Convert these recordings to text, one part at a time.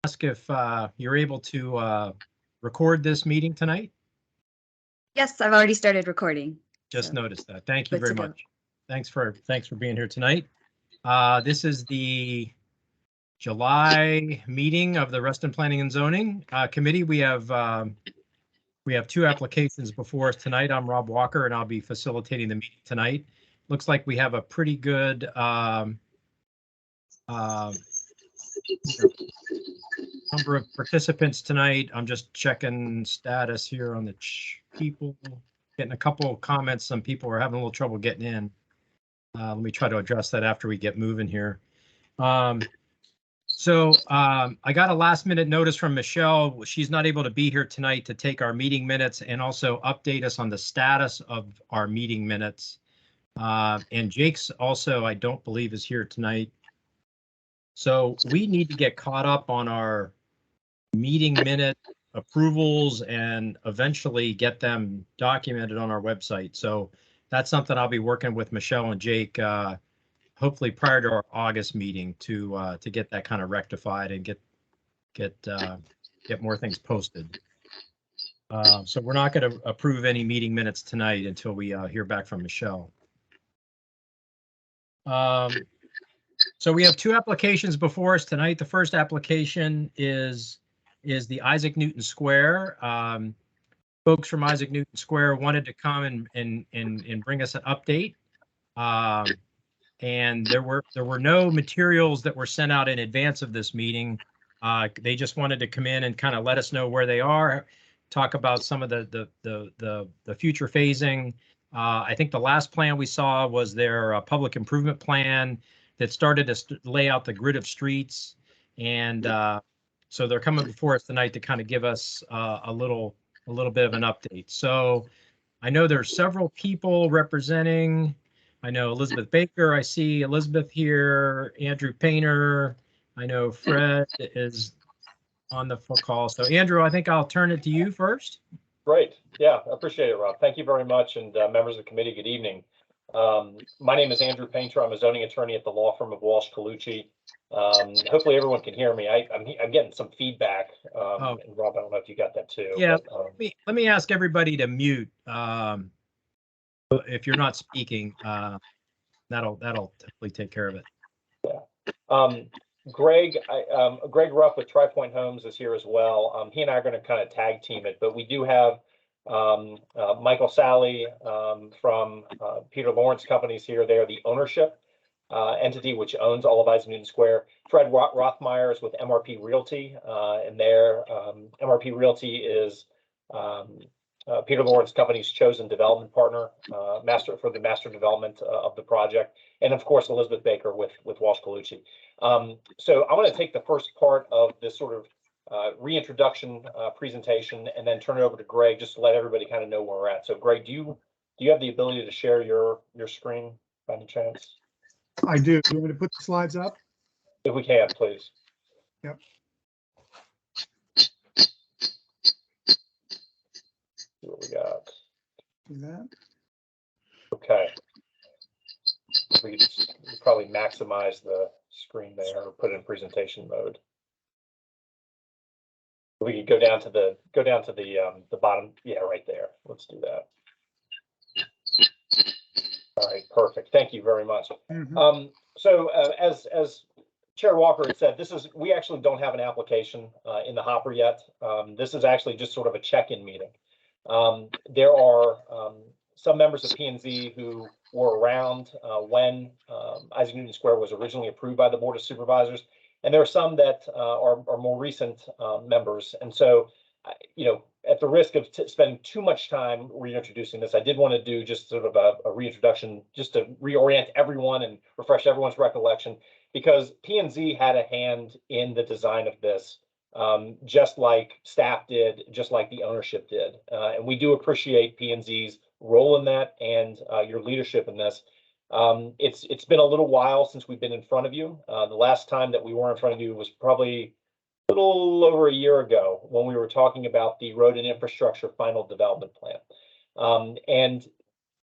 Ask if you're able to record this meeting tonight. Yes, I've already started recording. Just noticed that. Thank you good very to go. much. Thanks for being here tonight. This is the July meeting of the Reston Planning and Zoning Committee. We have two applications before us tonight. I'm Rob Walker, and I'll be facilitating the meeting tonight. Looks like we have a pretty good number of participants tonight. I'm just checking status here on the people. Getting a couple of comments. Some people are having a little trouble getting in. Let me try to address that after we get moving here. I got a last minute notice from Michelle. She's not able to be here tonight to take our meeting minutes and also update us on the status of our meeting minutes. And Jake's also, I don't believe, is here tonight. So we need to get caught up on our meeting minute approvals and eventually get them documented on our website. So that's something I'll be working with Michelle and Jake, hopefully prior to our August meeting to get that kind of rectified and get more things posted. So we're not going to approve any meeting minutes tonight until we hear back from Michelle. So we have two applications before us tonight. The first application is the Isaac Newton Square. Folks from Isaac Newton Square wanted to come and bring us an update. And there were no materials that were sent out in advance of this meeting. They just wanted to come in and kind of let us know where they are, talk about some of the future phasing. I think the last plan we saw was their public improvement plan that started to lay out the grid of streets. And so they're coming before us tonight to kind of give us a little bit of an update. So I know there's several people representing. I know Elizabeth Baker. I see Elizabeth here, Andrew Painter. I know Fred is on the phone call. So Andrew, I think I'll turn it to you first. Great. Yeah, I appreciate it, Rob. Thank you very much. And members of the committee, good evening. My name is Andrew Painter. I'm a zoning attorney at the law firm of Walsh Colucci. Hopefully everyone can hear me. I'm getting some feedback. And Rob, I don't know if you got that too. Yeah, but, let me ask everybody to mute if you're not speaking. That'll definitely take care of it. Yeah. Greg Ruff with Tri-Point Homes is here as well. He and I are going to kind of tag team it, but we do have Michael Sally from Peter Lawrence Companies here. They are the ownership entity which owns all of Isaac Newton Square. Fred Rothmeyer is with MRP Realty, and their MRP Realty is Peter Lawrence Company's chosen development partner, for the master development of the project, and of course Elizabeth Baker with Walsh Colucci. So I want to take the first part of this sort of reintroduction presentation and then turn it over to Greg just to let everybody kind of know where we're at. So Greg, do you have the ability to share your screen by any chance? I do. You want me to put the slides up? If we can, please. Yep. See what we got. Do that. Okay. We could probably maximize the screen there or put it in presentation mode. We could go down to the bottom. Yeah, right there. Let's do that. All right, perfect. Thank you very much. Mm-hmm. So as Chair Walker had said, we actually don't have an application in the hopper yet. This is actually just sort of a check-in meeting. There are some members of P&Z who were around when Isaac Newton Square was originally approved by the Board of Supervisors, and there are some that are more recent members. And so, at the risk of spending too much time reintroducing this, I did want to do just sort of a reintroduction, just to reorient everyone and refresh everyone's recollection, because P&Z had a hand in the design of this, just like staff did, just like the ownership did. And we do appreciate P&Z's role in that and your leadership in this. It's been a little while since we've been in front of you. The last time that we were in front of you was probably a little over a year ago when we were talking about the road and infrastructure final development plan. And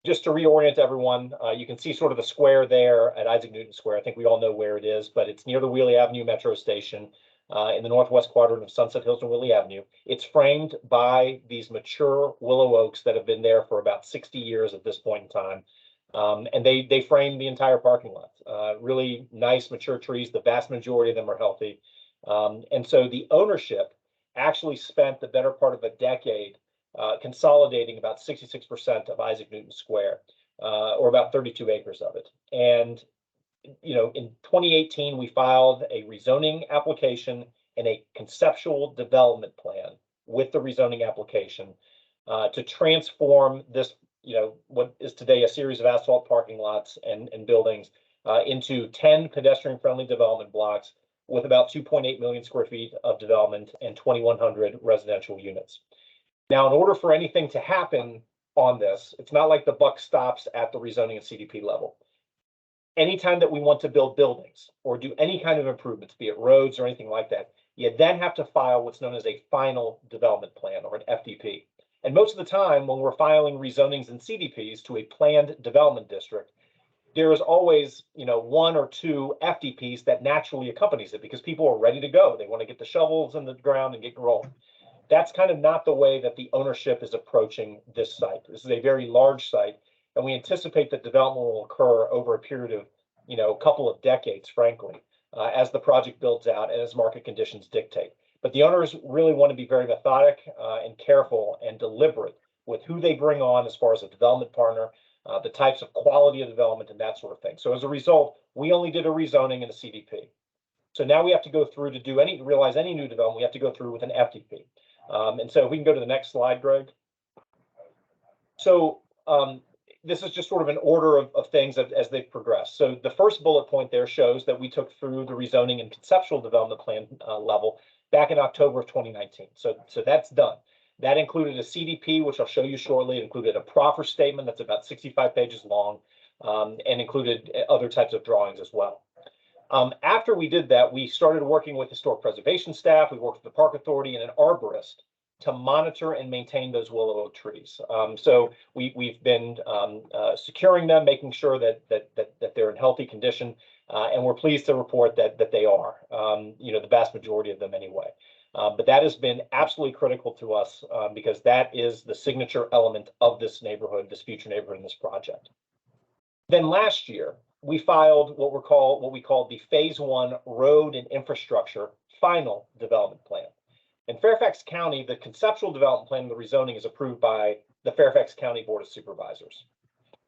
just to reorient everyone, you can see sort of the square there at Isaac Newton Square. I think we all know where it is, but it's near the Wheelie Avenue Metro Station. in the northwest quadrant of Sunset Hills and Willie Avenue. It's framed by these mature willow oaks that have been there for about 60 years at this point in time. And they frame the entire parking lot. Really nice mature trees. The vast majority of them are healthy. And so the ownership actually spent the better part of a decade consolidating about 66% of Isaac Newton Square, or about 32 acres of it. And in 2018, we filed a rezoning application and a conceptual development plan with the rezoning application to transform this, what is today a series of asphalt parking lots and buildings into 10 pedestrian-friendly development blocks with about 2.8 million square feet of development and 2,100 residential units. Now, in order for anything to happen on this, it's not like the buck stops at the rezoning and CDP level. Anytime that we want to build buildings or do any kind of improvements, be it roads or anything like that, you then have to file what's known as a final development plan, or an FDP. And most of the time when we're filing rezonings and CDPs to a planned development district, there is always, one or two FDPs that naturally accompanies it because people are ready to go. They want to get the shovels in the ground and get rolling. That's kind of not the way that the ownership is approaching this site. This is a very large site, and we anticipate that development will occur over a period of, a couple of decades, frankly, as the project builds out and as market conditions dictate. But the owners really want to be very methodic and careful and deliberate with who they bring on as far as a development partner, the types of quality of development and that sort of thing. So as a result, we only did a rezoning and a CDP. So now we have to go through to realize any new development, we have to go through with an FDP. And so if we can go to the next slide, Greg. So this is just sort of an order of things as they've progressed. So the first bullet point there shows that we took through the rezoning and conceptual development plan level back in October of 2019. So that's done. That included a CDP, which I'll show you shortly. It included a proffer statement that's about 65 pages long, and included other types of drawings as well. After we did that, we started working with historic preservation staff. We worked with the Park Authority and an arborist to monitor and maintain those willow oak trees. So we've been securing them, making sure that they're in healthy condition, and we're pleased to report that they are. The vast majority of them anyway. But that has been absolutely critical to us because that is the signature element of this neighborhood, this future neighborhood in this project. Then last year, we filed what we call the Phase 1 Road and Infrastructure Final Development Plan. In Fairfax County, the conceptual development plan and the rezoning is approved by the Fairfax County Board of Supervisors.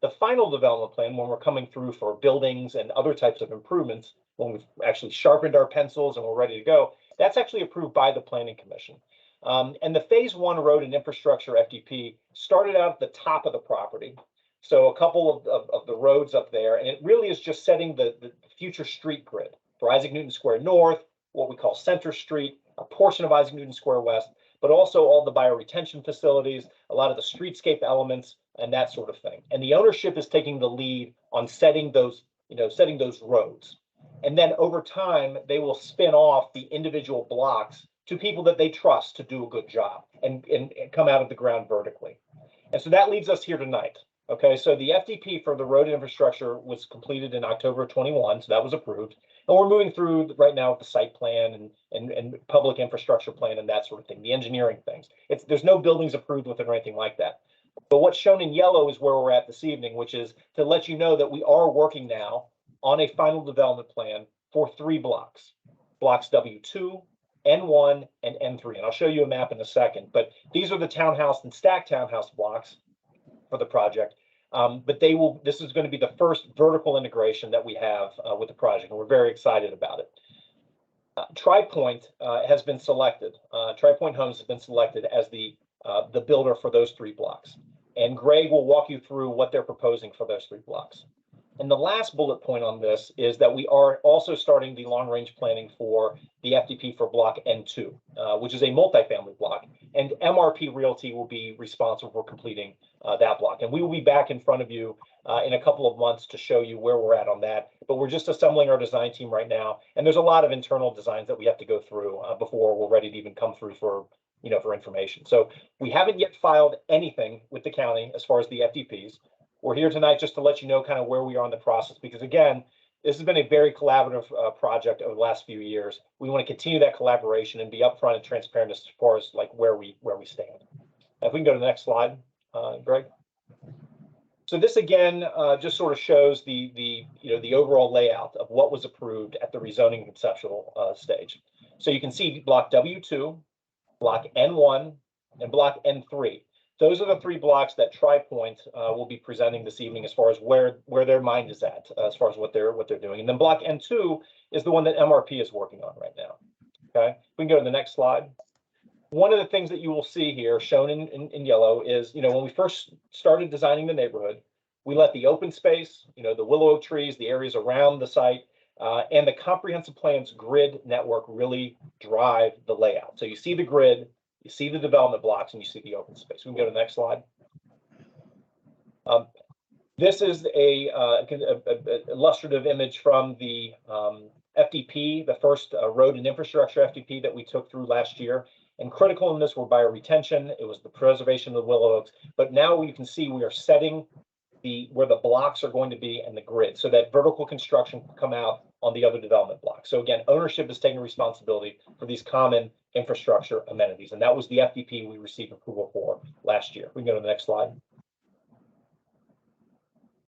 The final development plan, when we're coming through for buildings and other types of improvements, when we've actually sharpened our pencils and we're ready to go, that's actually approved by the Planning Commission. And the Phase 1 Road and Infrastructure FDP started out at the top of the property. So a couple of the roads up there, and it really is just setting the future street grid for Isaac Newton Square North, what we call Center Street, a portion of Isaac Newton Square West, but also all the bioretention facilities, a lot of the streetscape elements, and that sort of thing. And the ownership is taking the lead on setting those roads. And then over time, they will spin off the individual blocks to people that they trust to do a good job and come out of the ground vertically. And so that leads us here tonight. Okay, so the FDP for the road infrastructure was completed in October of 21, so that was approved. And we're moving through right now with the site plan and public infrastructure plan and that sort of thing, the engineering things. There's no buildings approved with it or anything like that. But what's shown in yellow is where we're at this evening, which is to let you know that we are working now on a final development plan for 3 blocks, blocks W2, N1, and N3. And I'll show you a map in a second, but these are the townhouse and stacked townhouse blocks for the project. But this is going to be the first vertical integration that we have with the project, and we're very excited about it. TriPoint has been selected. TriPoint Homes has been selected as the builder for those 3 blocks. And Greg will walk you through what they're proposing for those 3 blocks. And the last bullet point on this is that we are also starting the long-range planning for the FDP for block N2, which is a multifamily block, and MRP Realty will be responsible for completing that block. And we will be back in front of you in a couple of months to show you where we're at on that. But we're just assembling our design team right now, and there's a lot of internal designs that we have to go through before we're ready to even come through for information. So we haven't yet filed anything with the county as far as the FDPs. We're here tonight just to let you know kind of where we are in the process, because again, this has been a very collaborative project over the last few years. We want to continue that collaboration and be upfront and transparent as far as like where we stand. If we can go to the next slide, Greg. So this again just sort of shows the overall layout of what was approved at the rezoning conceptual stage. So you can see block W2, block N1, and block N3. Those are the 3 blocks that TriPoint will be presenting this evening as far as where their mind is at, as far as what they're doing. And then block N2 is the one that MRP is working on right now. Okay, we can go to the next slide. One of the things that you will see here shown in yellow is, when we first started designing the neighborhood, we let the open space, the willow oak trees, the areas around the site, and the comprehensive plan's grid network really drive the layout. So you see the grid, you see the development blocks, and you see the open space. We can go to the next slide. This is a illustrative image from the FDP, the first road and infrastructure FDP that we took through last year. And critical in this were bioretention, it was the preservation of the willow oaks, but now you can see we are setting where the blocks are going to be and the grid, so that vertical construction can come out on the other development blocks. So again, ownership is taking responsibility for these common infrastructure amenities, and that was the FDP we received approval for last year. We can go to the next slide.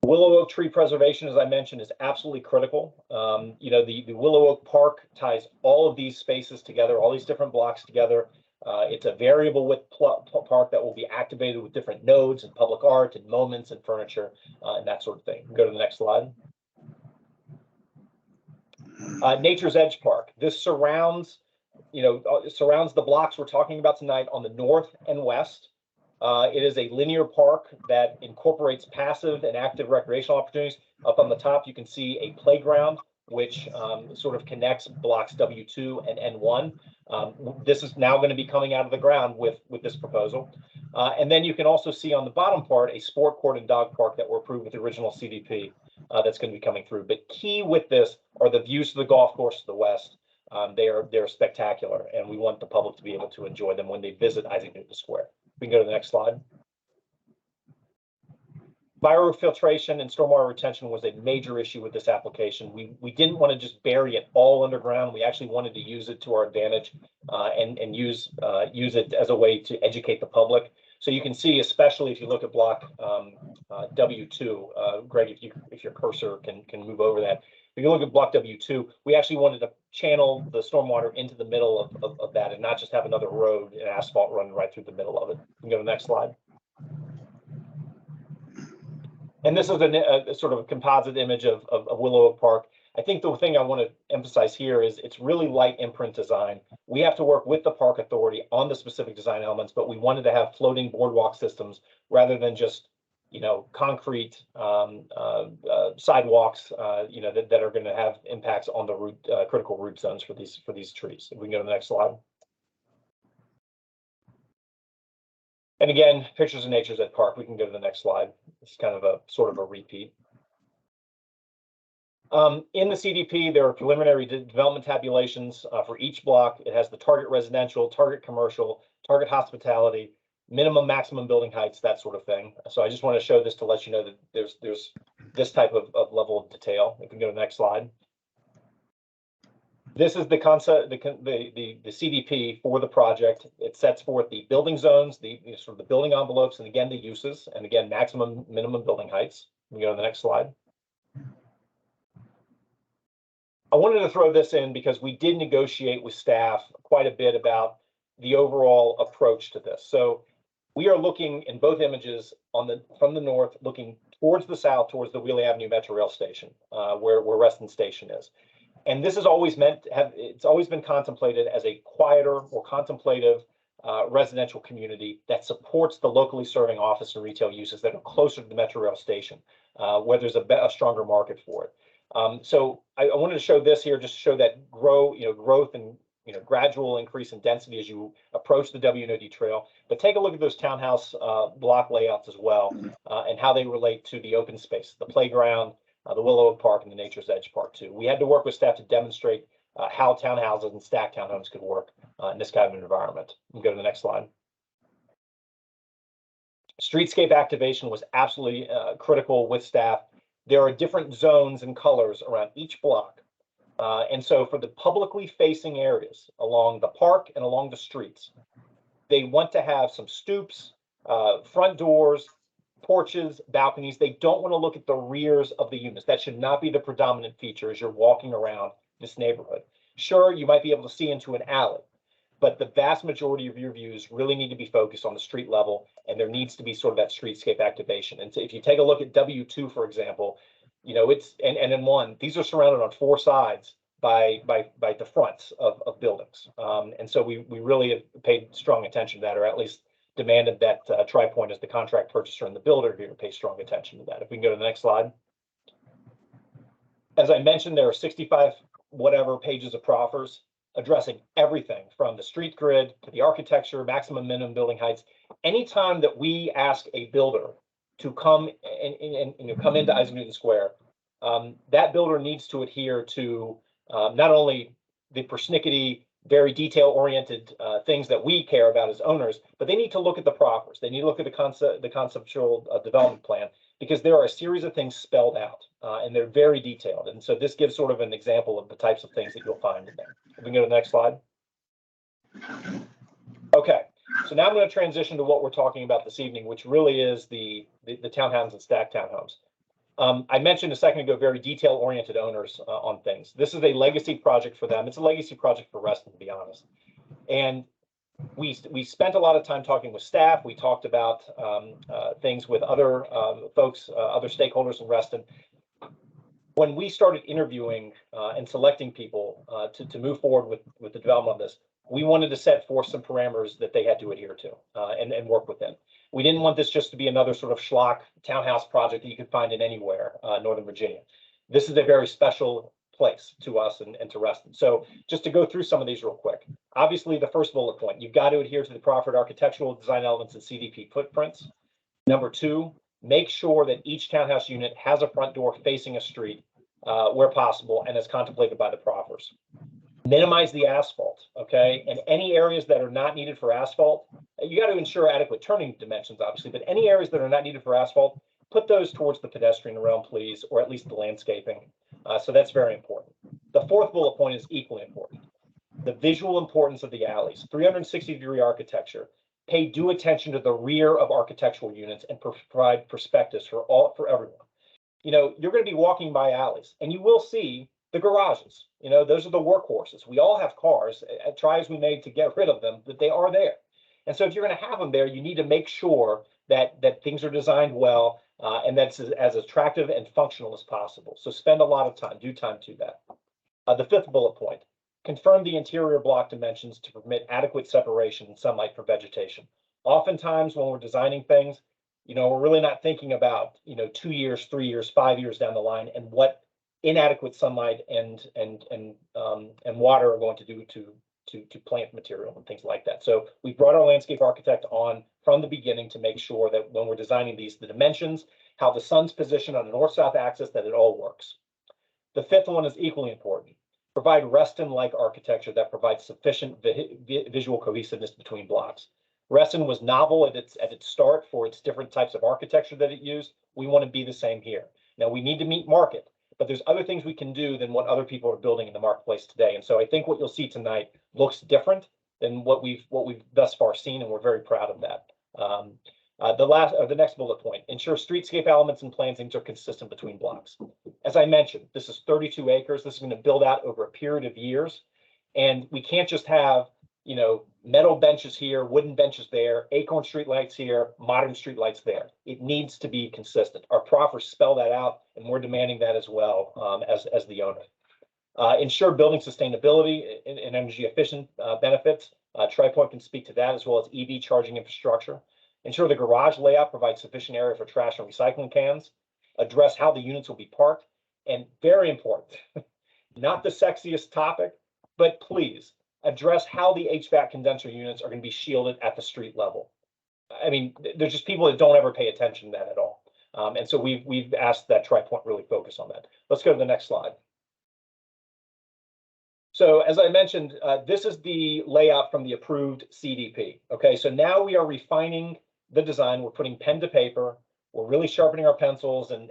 Willow oak tree preservation, as I mentioned, is absolutely critical. The Willow Oak Park ties all of these spaces together, all these different blocks together. It's a variable width park that will be activated with different nodes and public art and moments and furniture and that sort of thing. Go to the next slide. Nature's Edge Park. This surrounds the blocks we're talking about tonight on the north and west. It is a linear park that incorporates passive and active recreational opportunities. Up on the top, you can see a playground, which sort of connects blocks W2 and N1. This is now going to be coming out of the ground with this proposal. And then you can also see on the bottom part, a sport court and dog park that were approved with the original CDP that's going to be coming through. But key with this are the views to the golf course to the west. They're spectacular, and we want the public to be able to enjoy them when they visit Isaac Newton Square. We can go to the next slide. Biofiltration and stormwater retention was a major issue with this application. We didn't want to just bury it all underground. We actually wanted to use it to our advantage and use it as a way to educate the public. So you can see, especially if you look at block W2, Greg, if your cursor can move over that. If you look at block W2, we actually wanted to channel the stormwater into the middle of that and not just have another road and asphalt running right through the middle of it. You can go to the next slide. And this is a sort of a composite image of Willow Oak Park. I think the thing I want to emphasize here is it's really light imprint design. We have to work with the park authority on the specific design elements, but we wanted to have floating boardwalk systems rather than just concrete sidewalks that are going to have impacts on the critical root zones for these trees. If we can go to the next slide. And again, pictures of Nature's Edge Park. We can go to the next slide. It's kind of a sort of a repeat. In the CDP, there are preliminary development tabulations for each block. It has the target residential, target commercial, target hospitality, minimum, maximum building heights, that sort of thing. So I just want to show this to let you know that there's this type of level of detail. We can go to the next slide. This is the concept, the CDP for the project. It sets forth the building zones, the sort of the building envelopes, and again the uses, and again maximum, minimum building heights. We go to the next slide. I wanted to throw this in because we did negotiate with staff quite a bit about the overall approach to this. So we are looking in both images from the north, looking towards the south, towards the Wheeling Avenue Metro Rail Station, where Reston Station is. And this is always it's always been contemplated as a quieter, more contemplative residential community that supports the locally serving office and retail uses that are closer to the Metro Rail Station, where there's a stronger market for it. So I wanted to show this here, just to show that growth and gradual increase in density as you approach the WNOD trail. But take a look at those townhouse block layouts as well, and how they relate to the open space, the playground, the Willow Oak Park, and the Nature's Edge Park too. We had to work with staff to demonstrate how townhouses and stacked townhomes could work in this kind of an environment. We can go to the next slide. Streetscape activation was absolutely critical with staff. there are different zones and colors around each block. And so for the publicly facing areas along the park and along the streets, they want to have some stoops, front doors, porches, balconies. They don't want to look at the rears of the units. That should not be the predominant feature as you're walking around this neighborhood. Sure, you might be able to see into an alley, but the vast majority of your views really need to be focused on the street level, and there needs to be sort of that streetscape activation. And so if you take a look at W2, for example, you know, it's and in one, these are surrounded on four sides by the fronts of buildings. And so we really have paid strong attention to that, or at least demanded that TriPoint as the contract purchaser and the builder here pay strong attention to that. If we can go to the next slide. As I mentioned, there are 65 whatever pages of proffers addressing everything from the street grid to the architecture, maximum minimum building heights. Anytime that we ask a builder to come and come into Isaac Newton Square, that builder needs to adhere to not only the persnickety, very detail-oriented things that we care about as owners, but they need to look at the proffers. They need to look at the conceptual development plan, because there are a series of things spelled out, and they're very detailed. And so this gives sort of an example of the types of things that you'll find in there. If we can go to the next slide. Okay, so now I'm going to transition to what we're talking about this evening, which really is the townhomes and stacked townhomes. I mentioned a second ago, very detail-oriented owners on things. This is a legacy project for them. It's a legacy project for Reston, to be honest. And we spent a lot of time talking with staff. We talked about things with other folks, other stakeholders in Reston. When we started interviewing and selecting people to move forward with the development of this, we wanted to set forth some parameters that they had to adhere to and work within. We didn't want this just to be another sort of schlock townhouse project that you could find in anywhere, Northern Virginia. This is a very special place to us and to Reston. So just to go through some of these real quick. Obviously, the first bullet point, you've got to adhere to the proffered architectural design elements and CDP footprints. Number two, make sure that each townhouse unit has a front door facing a street where possible and as contemplated by the proffers. Minimize the asphalt, okay? And any areas that are not needed for asphalt, you got to ensure adequate turning dimensions, obviously, but any areas that are not needed for asphalt, put those towards the pedestrian realm, please, or at least the landscaping. So that's very important. The fourth bullet point is equally important. The visual importance of the alleys, 360-degree architecture. Pay due attention to the rear of architectural units and provide perspectives for everyone. You know, you're going to be walking by alleys and you will see the garages. You know, those are the workhorses. We all have cars. Try as we may to get rid of them, but they are there. And so if you're going to have them there, you need to make sure that things are designed well and that's as attractive and functional as possible. So spend a lot of time, due time to that. The fifth bullet point, confirm the interior block dimensions to permit adequate separation and sunlight from vegetation. Oftentimes when we're designing things, you know, we're really not thinking about, you know, 2 years, 3 years, 5 years down the line and what inadequate sunlight and water are going to do to plant material and things like that. So we brought our landscape architect on from the beginning to make sure that when we're designing these, the dimensions, how the sun's positioned on the north-south axis, that it all works. The fifth one is equally important. Provide Reston-like architecture that provides sufficient visual cohesiveness between blocks. Reston was novel at its start for its different types of architecture that it used. We want to be the same here. Now we need to meet market, but there's other things we can do than what other people are building in the marketplace today. And so I think what you'll see tonight looks different than what we've thus far seen, and we're very proud of that. The next bullet point, ensure streetscape elements and plantings are consistent between blocks. As I mentioned, this is 32 acres. This is going to build out over a period of years. And we can't just have, you know, metal benches here, wooden benches there, acorn streetlights here, modern streetlights there. It needs to be consistent. Our proffers spell that out, and we're demanding that as well as the owner. Ensure building sustainability and energy efficient benefits. TriPoint can speak to that, as well as EV charging infrastructure. Ensure the garage layout provides sufficient area for trash and recycling cans. Address how the units will be parked. And very important, not the sexiest topic, but please address how the HVAC condenser units are going to be shielded at the street level. I mean, there's just people that don't ever pay attention to that at all. And so we've asked that TriPoint really focus on that. Let's go to the next slide. So as I mentioned, this is the layout from the approved CDP. Okay, so now we are refining the design. We're putting pen to paper. We're really sharpening our pencils and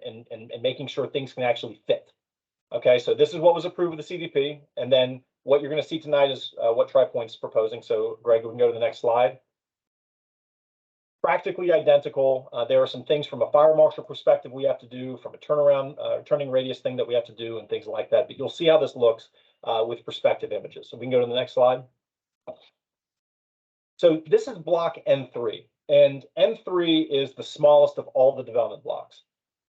making sure things can actually fit. Okay, so this is what was approved with the CDP, and then what you're going to see tonight is what Tri Points is proposing. So, Greg, we can go to the next slide. Practically identical. There are some things from a fire marshal perspective we have to do, from a turnaround, turning radius thing that we have to do, and things like that. But you'll see how this looks with perspective images. So we can go to the next slide. So this is block N3, and N3 is the smallest of all the development blocks.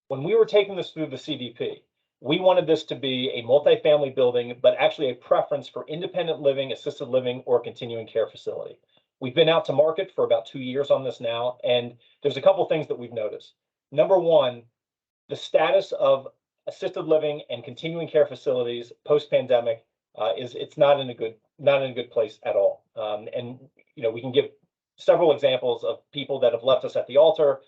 When we were taking this through the CDP, we wanted this to be a multifamily building, but actually a preference for independent living, assisted living, or continuing care facility. We've been out to market for about 2 years on this now, and there's a couple things that we've noticed. Number one, the status of assisted living and continuing care facilities post-pandemic it's not in a good place at all. And you know, we can give several examples of people that have left us at the altar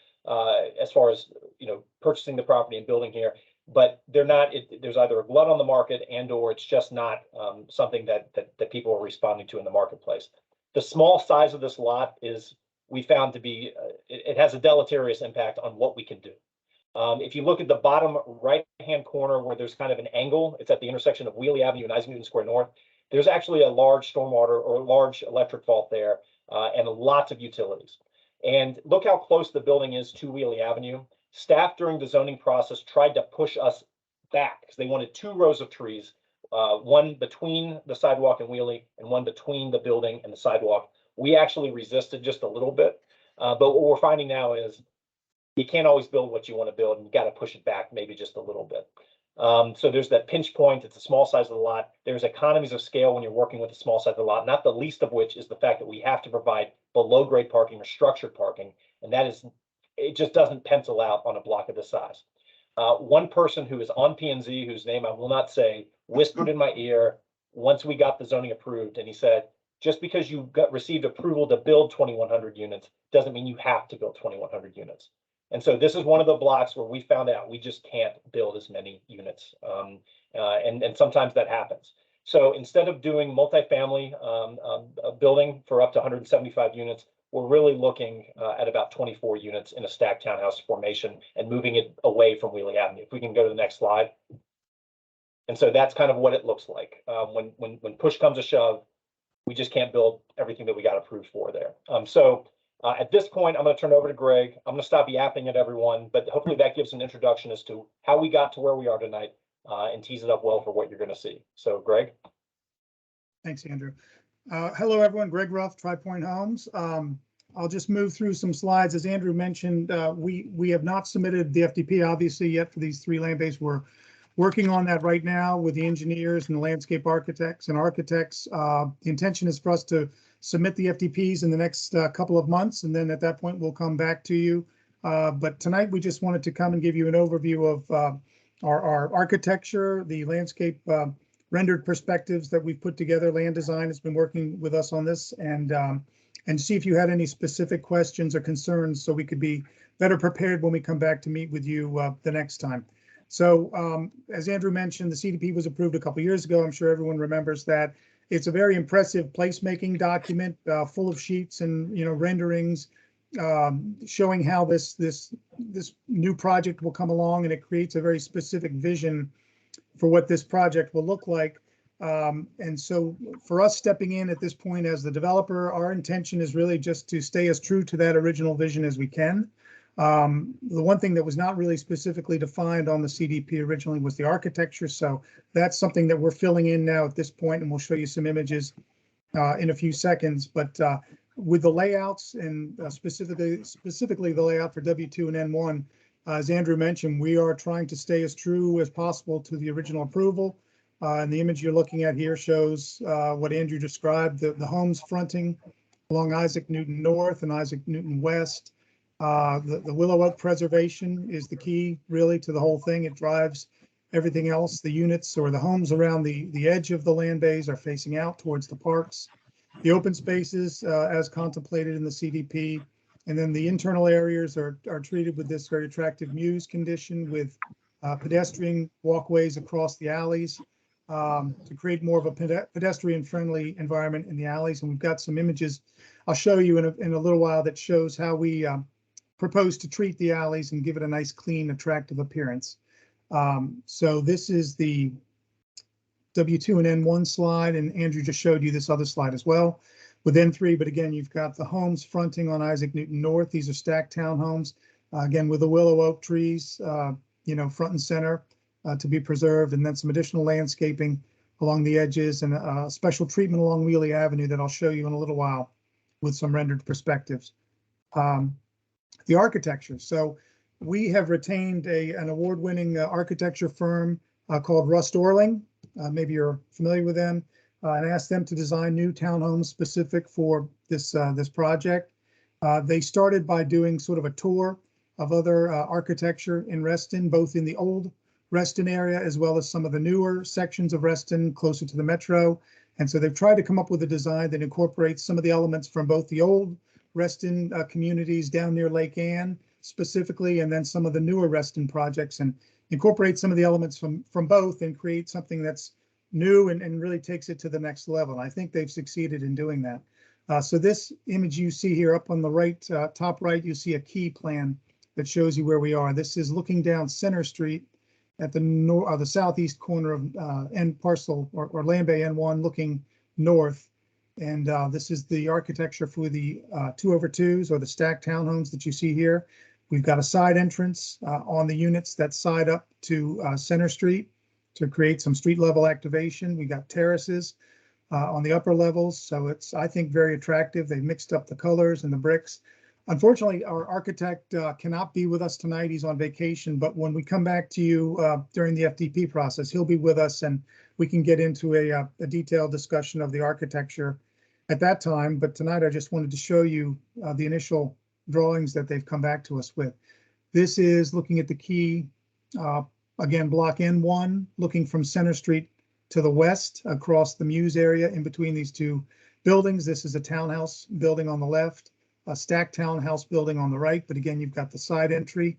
as far as, you know, purchasing the property and building here, but they're not. There's either a glut on the market and/or it's just not something that people are responding to in the marketplace. The small size of this lot is, we found to be, it has a deleterious impact on what we can do. If you look at the bottom right-hand corner where there's kind of an angle, it's at the intersection of Wheelie Avenue and Isaac Newton Square North. There's actually a large stormwater or large electric fault there and lots of utilities. And look how close the building is to Wheelie Avenue. Staff during the zoning process tried to push us back because they wanted 2 rows of trees, one between the sidewalk and Wheelie and one between the building and the sidewalk. We actually resisted just a little bit, but what we're finding now is you can't always build what you want to build, and you got to push it back maybe just a little bit. So there's that pinch point. It's a small size of the lot. There's economies of scale when you're working with a small size of the lot, not the least of which is the fact that we have to provide below grade parking or structured parking. And that is, it just doesn't pencil out on a block of this size. One person who is on P&Z, whose name I will not say, whispered in my ear once we got the zoning approved, and he said, just because you received approval to build 2,100 units doesn't mean you have to build 2,100 units. And so this is one of the blocks where we found out we just can't build as many units. And sometimes that happens. So instead of doing multifamily building for up to 175 units, we're really looking at about 24 units in a stacked townhouse formation and moving it away from Wheelie Avenue. If we can go to the next slide. And so that's kind of what it looks like. When push comes to shove, we just can't build everything that we got approved for there. At this point, I'm going to turn it over to Greg. I'm going to stop yapping at everyone, but hopefully that gives an introduction as to how we got to where we are tonight and tease it up well for what you're going to see. So, Greg. Thanks, Andrew. Hello, everyone. Greg Ruff, Tri Point Homes. I'll just move through some slides. As Andrew mentioned, we have not submitted the FDP, obviously, yet for these 3 land bases. We're working on that right now with the engineers and the landscape architects and architects. The intention is for us to submit the FDPs in the next couple of months, and then at that point we'll come back to you. But tonight we just wanted to come and give you an overview of our architecture, the landscape rendered perspectives that we've put together. Land Design has been working with us on this, and see if you had any specific questions or concerns so we could be better prepared when we come back to meet with you the next time. So as Andrew mentioned, the CDP was approved a couple years ago. I'm sure everyone remembers that. It's a very impressive placemaking document full of sheets and renderings showing how this new project will come along, and it creates a very specific vision for what this project will look like. And so for us stepping in at this point as the developer, our intention is really just to stay as true to that original vision as we can. The one thing that was not really specifically defined on the CDP originally was the architecture. So that's something that we're filling in now at this point, and we'll show you some images in a few seconds. But with the layouts and specifically the layout for W2 and N1, as Andrew mentioned, we are trying to stay as true as possible to the original approval. And the image you're looking at here shows what Andrew described, the homes fronting along Isaac Newton North and Isaac Newton West. The Willow Oak preservation is the key really to the whole thing. It drives everything else. The units or the homes around the edge of the land bays are facing out towards the parks. The open spaces as contemplated in the CDP. And then the internal areas are treated with this very attractive muse condition with pedestrian walkways across the alleys to create more of a pedestrian friendly environment in the alleys. And we've got some images I'll show you in a little while that shows how we proposed to treat the alleys and give it a nice, clean, attractive appearance. So this is the W2 and N1 slide, and Andrew just showed you this other slide as well with N3. But again, you've got the homes fronting on Isaac Newton North. These are stacked townhomes, again, with the willow oak trees, front and center to be preserved, and then some additional landscaping along the edges and a special treatment along Wheelie Avenue that I'll show you in a little while with some rendered perspectives. The architecture. So we have retained an award-winning architecture firm called Rust Orling. Maybe you're familiar with them, and asked them to design new townhomes specific for this project. They started by doing sort of a tour of other architecture in Reston, both in the old Reston area as well as some of the newer sections of Reston closer to the metro. And so they've tried to come up with a design that incorporates some of the elements from both the old Reston communities down near Lake Anne specifically, and then some of the newer Reston projects, and incorporate some of the elements from both and create something that's new and really takes it to the next level. I think they've succeeded in doing that. So this image you see here up on the right, top right, you see a key plan that shows you where we are. This is looking down Center Street at the southeast corner of N parcel or Land Bay N1 looking north. And this is the architecture for the 2/2s or the stacked townhomes that you see here. We've got a side entrance on the units that side up to Center Street to create some street level activation. We got terraces on the upper levels. So it's, I think, very attractive. They've mixed up the colors and the bricks. Unfortunately, our architect cannot be with us tonight. He's on vacation, but when we come back to you during the FDP process, he'll be with us and we can get into a detailed discussion of the architecture at that time. But tonight, I just wanted to show you the initial drawings that they've come back to us with. This is looking at the key, again, block N1, looking from Center Street to the west across the Muse area in between these two buildings. This is a townhouse building on the left, a stacked townhouse building on the right. But again, you've got the side entry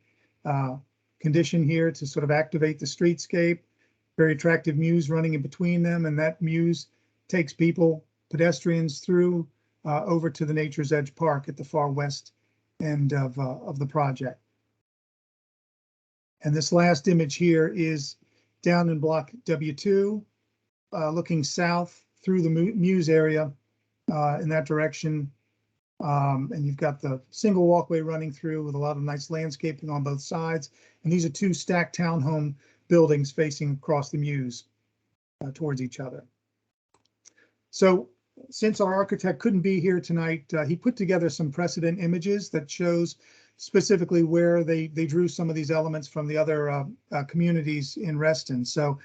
condition here to sort of activate the streetscape. Very attractive Muse running in between them. And that Muse takes people, pedestrians through over to the Nature's Edge Park at the far west end of the project. And this last image here is down in block W2, looking south through the Muse area in that direction. And you've got the single walkway running through with a lot of nice landscaping on both sides. And these are two stacked townhome buildings facing across the Muse towards each other. So since our architect couldn't be here tonight, he put together some precedent images that shows specifically where they drew some of these elements from the other communities in Reston. So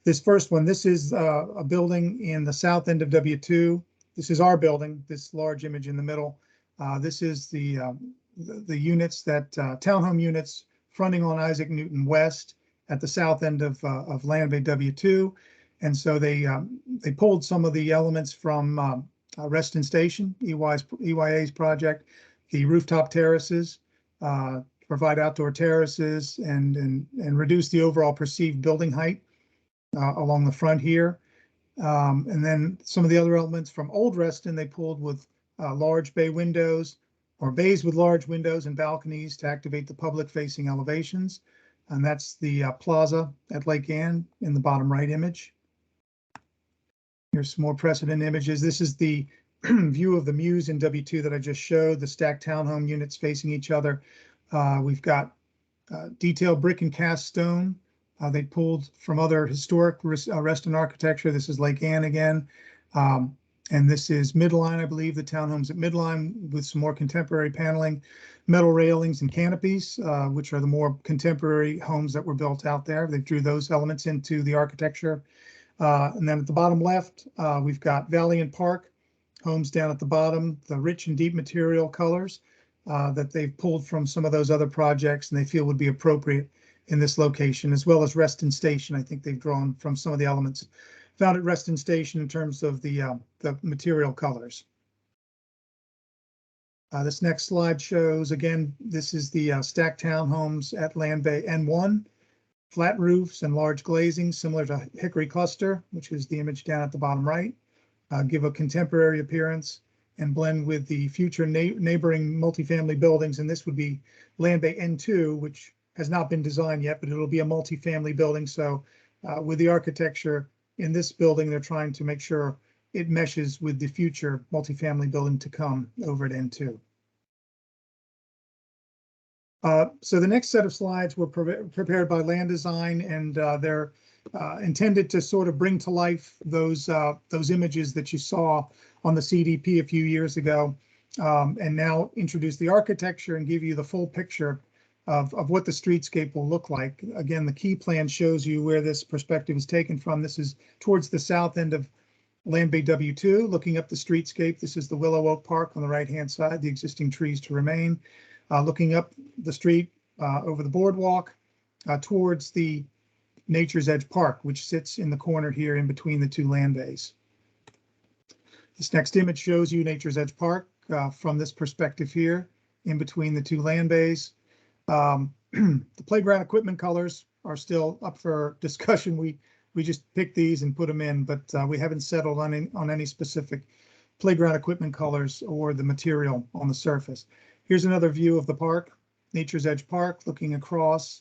this first one, this is a building in the south end of W2. This is our building, this large image in the middle. This is the units that townhome units fronting on Isaac Newton West at the south end of Land Bay W2. And so they pulled some of the elements from Reston Station, EYA's project, the rooftop terraces, provide outdoor terraces and reduce the overall perceived building height along the front here. And then some of the other elements from Old Reston they pulled with large bay windows or bays with large windows and balconies to activate the public facing elevations. And that's the plaza at Lake Anne in the bottom right image. Here's some more precedent images. This is the view of the Muse in W2 that I just showed, the stacked townhome units facing each other. We've got detailed brick and cast stone. They pulled from other historic Reston architecture. This is Lake Anne again. And this is Midline, I believe, the townhomes at Midline with some more contemporary paneling, metal railings and canopies, which are the more contemporary homes that were built out there. They drew those elements into the architecture. And then at the bottom left, we've got Valley and Park homes down at the bottom, the rich and deep material colors that they've pulled from some of those other projects and they feel would be appropriate in this location, as well as Reston Station. I think they've drawn from some of the elements found at Reston Station in terms of the material colors. This next slide shows, again, this is the stacked townhomes at Land Bay N1. Flat roofs and large glazing, similar to Hickory Cluster, which is the image down at the bottom right, give a contemporary appearance. and blend with the future neighboring multifamily buildings. And this would be Land Bay N2, which has not been designed yet, but it'll be a multifamily building. So with the architecture in this building, they're trying to make sure it meshes with the future multifamily building to come over at N2. So the next set of slides were prepared by Land Design, and they're intended to sort of bring to life those images that you saw on the CDP a few years ago, and now introduce the architecture and give you the full picture of what the streetscape will look like. Again, the key plan shows you where this perspective is taken from. This is towards the south end of Land Bay W2, looking up the streetscape. This is the Willow Oak Park on the right-hand side, the existing trees to remain. Looking up the street over the boardwalk towards the Nature's Edge Park, which sits in the corner here in between the two land bays. This next image shows you Nature's Edge Park from this perspective here in between the two land bays. The playground equipment colors are still up for discussion. We just picked these and put them in, but we haven't settled on any specific playground equipment colors or the material on the surface. Here's another view of the park, Nature's Edge Park, looking across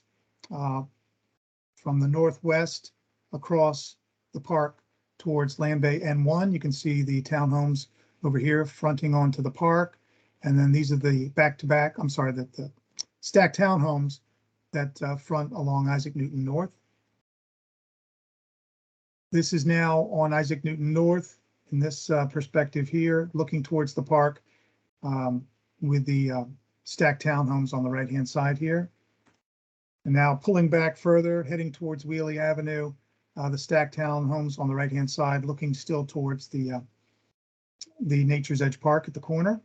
from the northwest across the park towards Land Bay N1. You can see the townhomes over here fronting onto the park. And then these are the the stacked townhomes that front along Isaac Newton North. This is now on Isaac Newton North in this perspective here, looking towards the park. With the stacked townhomes on the right-hand side here. And now pulling back further, heading towards Wheelie Avenue, the stacked townhomes on the right-hand side, looking still towards the Nature's Edge Park at the corner.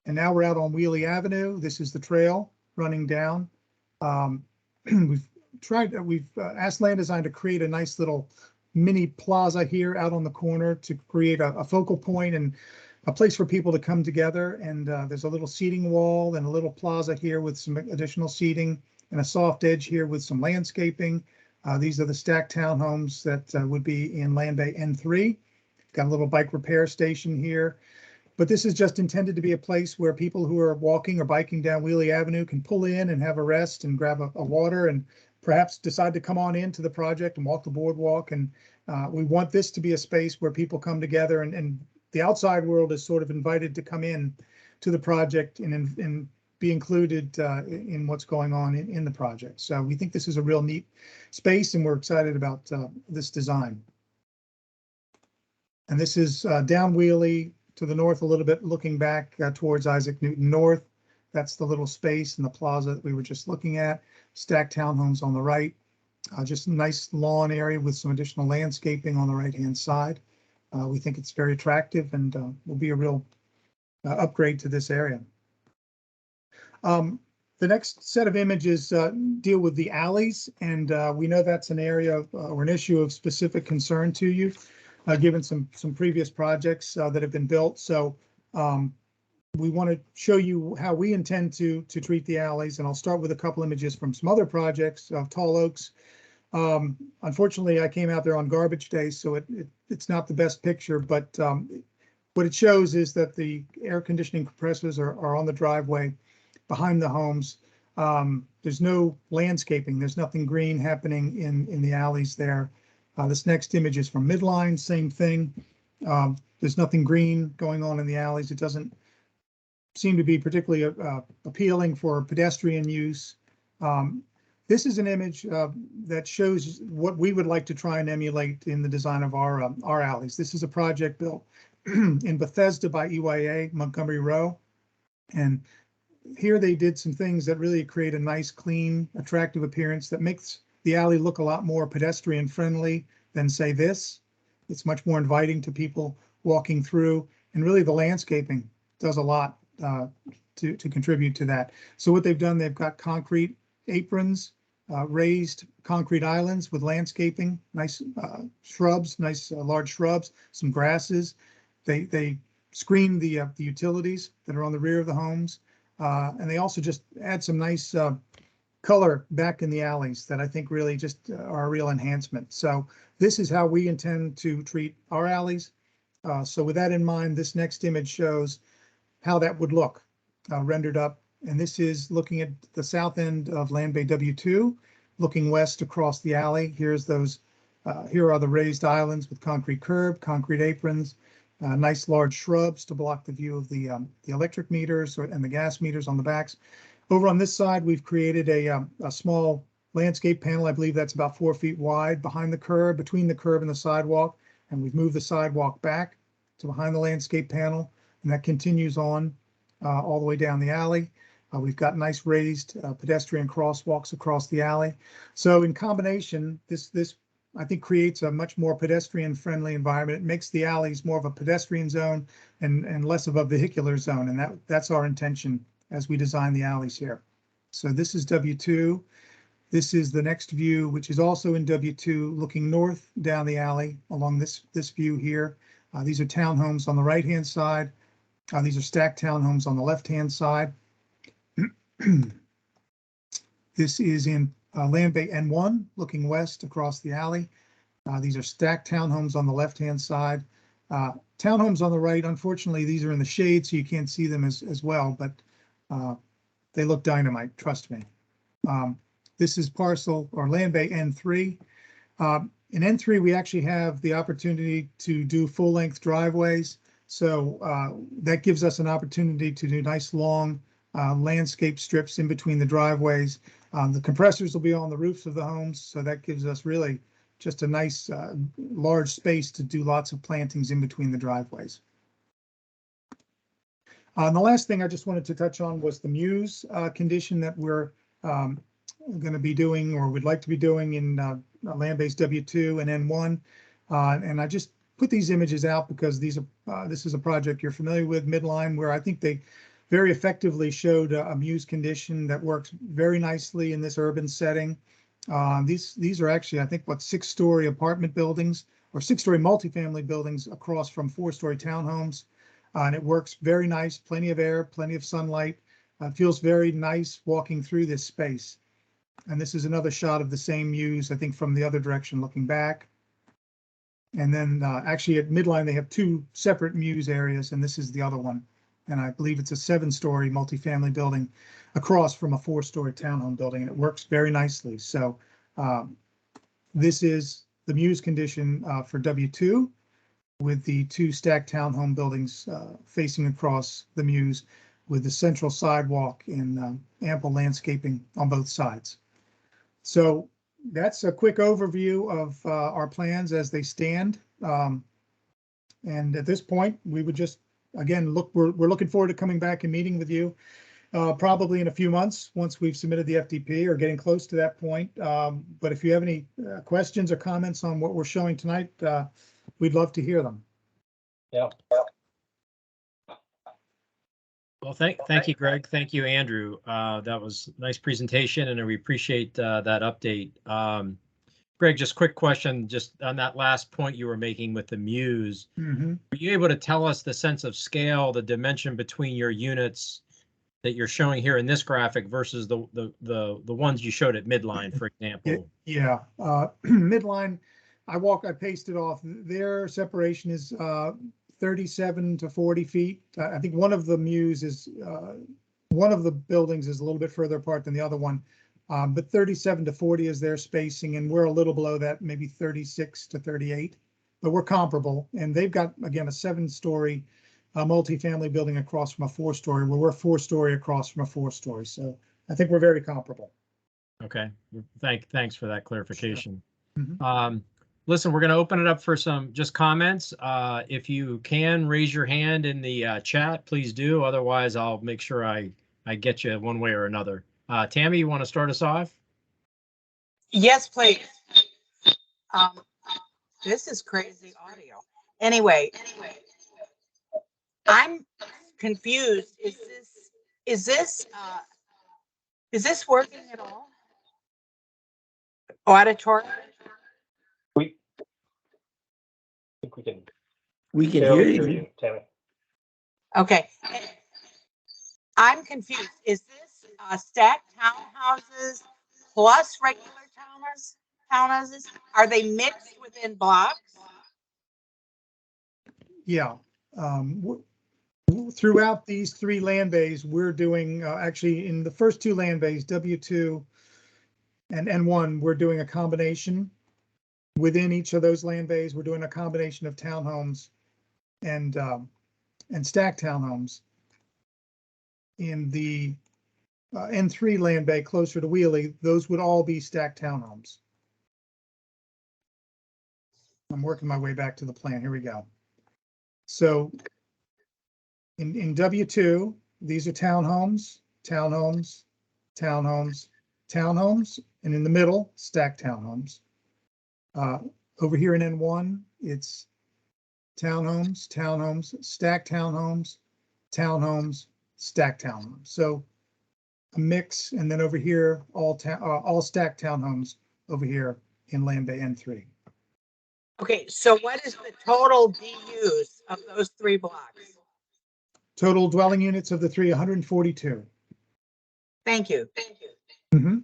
And now we're out on Wheelie Avenue. This is the trail running down. We've asked Land Design to create a nice little mini plaza here out on the corner to create a focal point and a place for people to come together. And there's a little seating wall and a little plaza here with some additional seating and a soft edge here with some landscaping. These are the stacked townhomes that would be in Land Bay N3. Got a little bike repair station here. But this is just intended to be a place where people who are walking or biking down Wheelie Avenue can pull in and have a rest and grab a water and perhaps decide to come on into the project and walk the boardwalk. And we want this to be a space where people come together and the outside world is sort of invited to come in to the project and be included in what's going on in the project. So we think this is a real neat space and we're excited about this design. And this is down Wheelie to the north a little bit, looking back towards Isaac Newton North. That's the little space in the plaza that we were just looking at. Stacked townhomes on the right. Just a nice lawn area with some additional landscaping on the right-hand side. We think it's very attractive and will be a real upgrade to this area. The next set of images deal with the alleys, and we know that's an area or an issue of specific concern to you, given some previous projects that have been built. So we want to show you how we intend to treat the alleys, and I'll start with a couple images from some other projects of Tall Oaks. Unfortunately, I came out there on garbage day, so it's not the best picture, but what it shows is that the air conditioning compressors are on the driveway behind the homes. There's no landscaping. There's nothing green happening in the alleys there. This next image is from Midline, same thing. There's nothing green going on in the alleys. It doesn't seem to be particularly appealing for pedestrian use. This is an image that shows what we would like to try and emulate in the design of our alleys. This is a project built in Bethesda by EYA, Montgomery Row. And here they did some things that really create a nice, clean, attractive appearance that makes the alley look a lot more pedestrian friendly than say this. It's much more inviting to people walking through, and really the landscaping does a lot to contribute to that. So what they've done, they've got concrete aprons, raised concrete islands with landscaping, nice shrubs, nice large shrubs, some grasses. They screen the utilities that are on the rear of the homes, and they also just add some nice color back in the alleys that I think really just are a real enhancement. So this is how we intend to treat our alleys. So with that in mind, this next image shows how that would look rendered up. And this is looking at the south end of Land Bay W2, looking west across the alley. Here's those. Here are the raised islands with concrete curb, concrete aprons, nice large shrubs to block the view of the electric meters and the gas meters on the backs. Over on this side, we've created a small landscape panel. I believe that's about 4 feet wide behind the curb, between the curb and the sidewalk. And we've moved the sidewalk back to behind the landscape panel, and that continues on all the way down the alley. We've got nice raised pedestrian crosswalks across the alley. So in combination, this I think creates a much more pedestrian friendly environment. It makes the alleys more of a pedestrian zone and less of a vehicular zone. And that's our intention as we design the alleys here. So this is W2. This is the next view, which is also in W2, looking north down the alley along this view here. These are townhomes on the right-hand side. These are stacked townhomes on the left-hand side. This is in Land Bay N1, looking west across the alley. These are stacked townhomes on the left-hand side. Townhomes on the right, unfortunately, these are in the shade, so you can't see them as well, but they look dynamite, trust me. This is parcel or Land Bay N3. In N3, we actually have the opportunity to do full-length driveways. So that gives us an opportunity to do nice long landscape strips in between the driveways. The compressors will be on the roofs of the homes, so that gives us really just a nice large space to do lots of plantings in between the driveways. And the last thing I just wanted to touch on was the Muse condition that we're going to be doing or would like to be doing in Land Base W2 and N1. And I just put these images out because this is a project you're familiar with, Midline, where I think they very effectively showed a Muse condition that works very nicely in this urban setting. These are actually, I think, 6-story apartment buildings or 6-story multifamily buildings across from 4-story townhomes. And it works very nice, plenty of air, plenty of sunlight. Feels very nice walking through this space. And this is another shot of the same Muse, I think, from the other direction looking back. And then actually at Midline, they have 2 separate Muse areas, and this is the other one. And I believe it's a 7-story multifamily building across from a 4-story townhome building, and it works very nicely. So this is the Muse condition for W2 with the 2 stacked townhome buildings facing across the Muse with the central sidewalk and ample landscaping on both sides. So that's a quick overview of our plans as they stand. And at this point, we would just, again, we're looking forward to coming back and meeting with you probably in a few months once we've submitted the FDP or getting close to that point. But if you have any questions or comments on what we're showing tonight, we'd love to hear them. Yeah. Well, thank you, Greg. Thank you, Andrew. That was a nice presentation, and we appreciate that update. Greg, just quick question, just on that last point you were making with the Muse. Mm-hmm. Were you able to tell us the sense of scale, the dimension between your units that you're showing here in this graphic versus the ones you showed at Midline, for example? Yeah, Midline, I pasted off. Their separation is 37 to 40 feet. I think one of the Muse is, one of the buildings is a little bit further apart than the other one, but 37 to 40 is their spacing, and we're a little below that, maybe 36 to 38, but we're comparable. And they've got, again, a 7-story multifamily building across from a 4-story, where we're 4-story across from a 4-story. So I think we're very comparable. Okay, thanks for that clarification. Sure. Mm-hmm. Listen, we're going to open it up for some just comments. If you can raise your hand in the chat, please do. Otherwise, I'll make sure I get you one way or another. Tammy, you want to start us off? Yes, please. This is crazy audio. Anyway, I'm confused. Is this working at all? Auditorium? I think we can barely hear you. Tammy. Okay. I'm confused. Is this stacked townhouses plus regular townhouses? Are they mixed within blocks? Yeah. Throughout these 3 land bays, we're doing, actually in the first 2 land bays, W2 and N1, we're doing a combination. Within each of those land bays, we're doing a combination of townhomes and stacked townhomes. In the N3 land bay closer to Wheelie, those would all be stacked townhomes. I'm working my way back to the plan. Here we go. So in W2, these are townhomes, townhomes, townhomes, townhomes, and in the middle, stacked townhomes. Over here in N1, it's townhomes, townhomes, stacked townhomes, townhomes, stacked townhomes. So a mix, and then over here, all stacked townhomes over here in land bay N3. Okay, so what is the total DUs of those 3 blocks? Total dwelling units of the 3, 142. Thank you. Mm-hmm.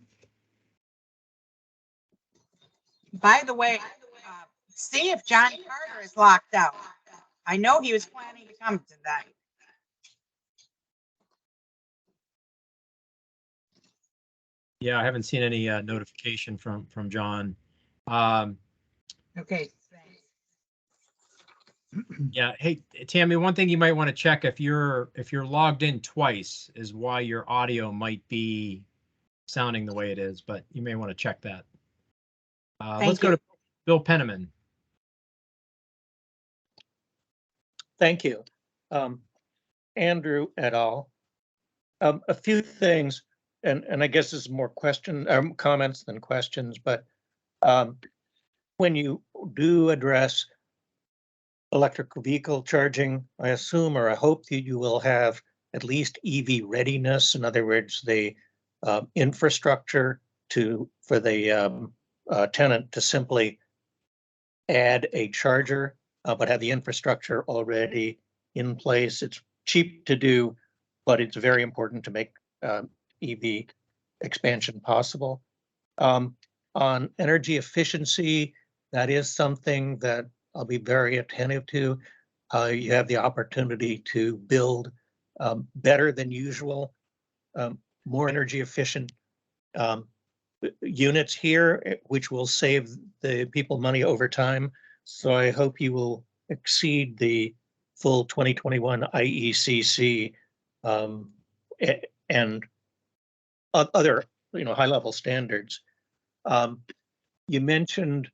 By the way, see if John Carter is locked out. I know he was planning to come tonight. Yeah, I haven't seen any notification from John. Okay. Yeah, hey Tammy, one thing you might want to check if you're logged in twice is why your audio might be sounding the way it is, but you may want to check that. Let's go to Bill Penniman. Thank you. Andrew et al. A few things, and I guess this is more comments than questions, but when you do address electric vehicle charging, I assume or I hope that you will have at least EV readiness. In other words, the infrastructure for the tenant to simply add a charger, but have the infrastructure already in place. It's cheap to do, but it's very important to make EV expansion possible. On energy efficiency, that is something that I'll be very attentive to. You have the opportunity to build better than usual, more energy efficient units here, which will save the people money over time. So I hope you will exceed the full 2021 IECC and other high-level standards. You mentioned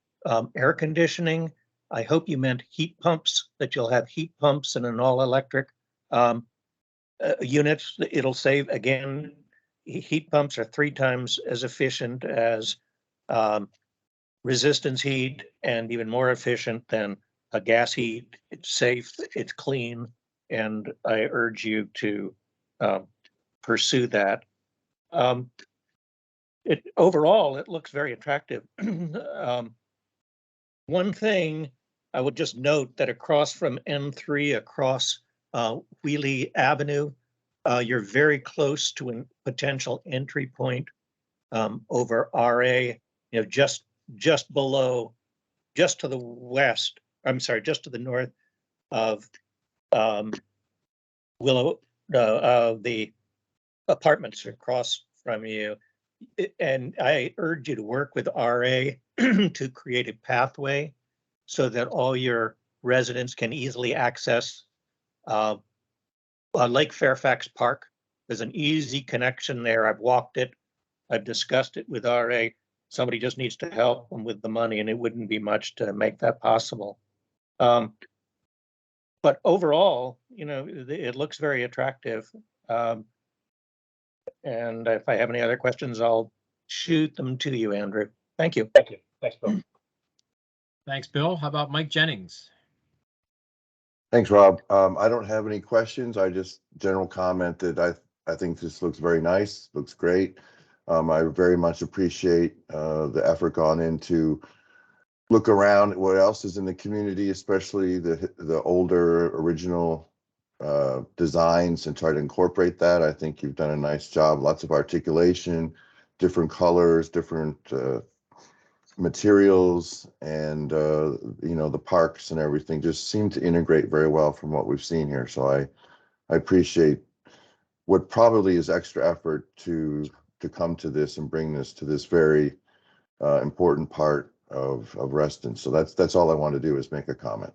air conditioning. I hope you meant heat pumps, that you'll have heat pumps in an all-electric units. It'll save, again, heat pumps are 3 times as efficient as resistance heat and even more efficient than a gas heat. It's safe, it's clean, and I urge you to pursue that. Overall, it looks very attractive. One thing I would just note that across from N3, across Wheelie Avenue, you're very close to a potential entry point over RA, just below, just to the west, I'm sorry, just to the north of Willow, the apartments across from you. And I urge you to work with RA to create a pathway so that all your residents can easily access Lake Fairfax Park. There's an easy connection there. I've walked it. I've discussed it with RA. Somebody just needs to help them with the money, and it wouldn't be much to make that possible. But overall, it looks very attractive. And if I have any other questions, I'll shoot them to you, Andrew. Thank you. Thank you. Thanks, Bill. Thanks, Bill. How about Mike Jennings? Thanks, Rob. I don't have any questions. I just general comment that I think this looks very nice, looks great. I very much appreciate the effort gone into look around at what else is in the community, especially the older original designs, and try to incorporate that. I think you've done a nice job, lots of articulation, different colors, different materials and, you know, the parks and everything just seem to integrate very well from what we've seen here. So I appreciate what probably is extra effort to come to this and bring this to this very important part of Reston. So that's all I want to do is make a comment.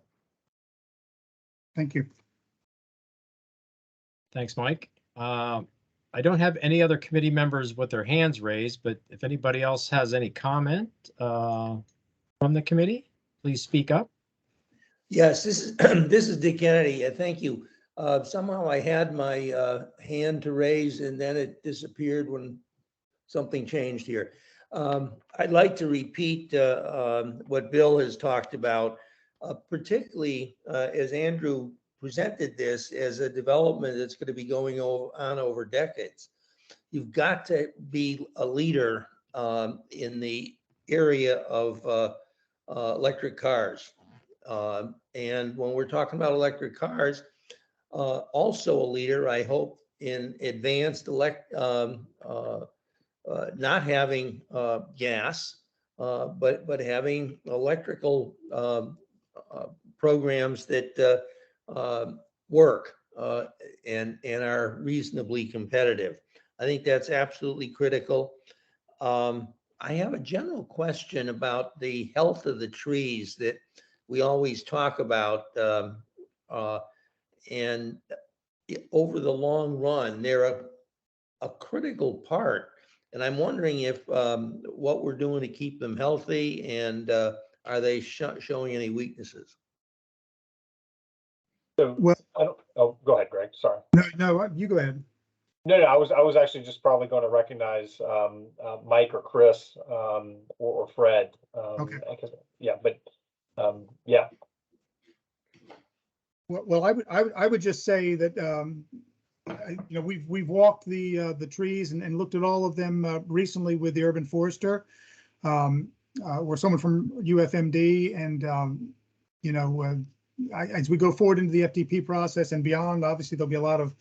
Thank you. Thanks, Mike. I don't have any other committee members with their hands raised, but if anybody else has any comment from the committee, please speak up. Yes, this is this is Dick Kennedy. Thank you. Somehow I had my hand to raise and then it disappeared when something changed here. I'd like to repeat what Bill has talked about, particularly as Andrew presented this as a development that's going to be going on over decades. You've got to be a leader in the area of electric cars. And when we're talking about electric cars, also a leader, I hope, in advanced not having gas, but having electrical programs that work and are reasonably competitive. I think that's absolutely critical. I have a general question about the health of the trees that we always talk about, and over the long run, they're a critical part. And I'm wondering if what we're doing to keep them healthy, and are they showing any weaknesses? So, Well- oh, go ahead, Greg. Sorry. No, you go ahead. No, I was actually just probably going to recognize Mike or Chris or Fred. Okay. Yeah, but yeah. Well, I would just say that you know, we've walked the trees and looked at all of them recently with the urban forester, or someone from UFMD, and you know, as we go forward into the FDP process and beyond, obviously there'll be a lot of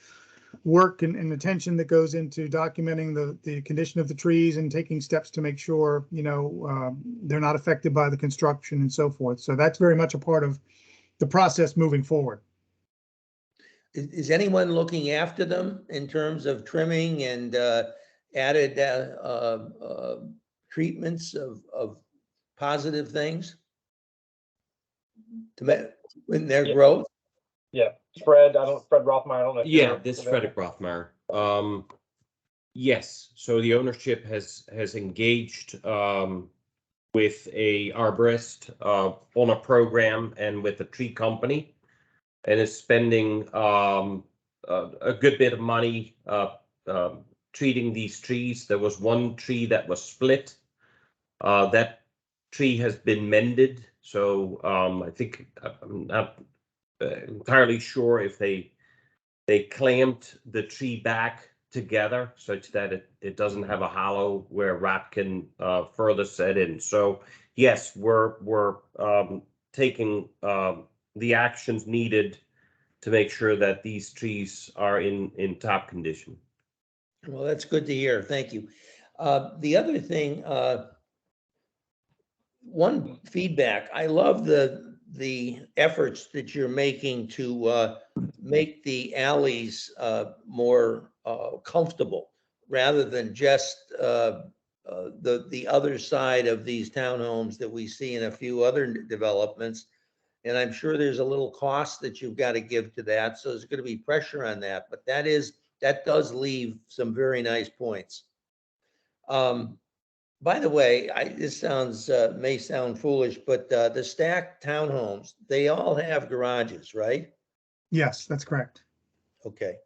work and attention that goes into documenting the condition of the trees and taking steps to make sure, you know, they're not affected by the construction and so forth. So that's very much a part of the process moving forward. Is anyone looking after them in terms of trimming and added treatments of positive things to in their growth? Yeah, Fred Rothmeyer. I don't know. If Yeah, you're this is available. Frederick Rothmeyer. Yes, so the ownership has engaged with a arborist on a program and with a tree company, and is spending a good bit of money treating these trees. There was one tree that was split. That tree has been mended, so I think I'm not entirely sure if they clamped the tree back together such that it doesn't have a hollow where rot can further set in. So yes, we're taking the actions needed to make sure that these trees are in top condition. Well, that's good to hear. Thank you. The other thing, one feedback, I love the efforts that you're making to make the alleys more comfortable rather than just the other side of these townhomes that we see in a few other developments. And I'm sure there's a little cost that you've got to give to that. So there's going to be pressure on that, but that does leave some very nice points. By the way, this sounds may sound foolish, but the stacked townhomes, they all have garages, right? Yes, that's correct. Okay.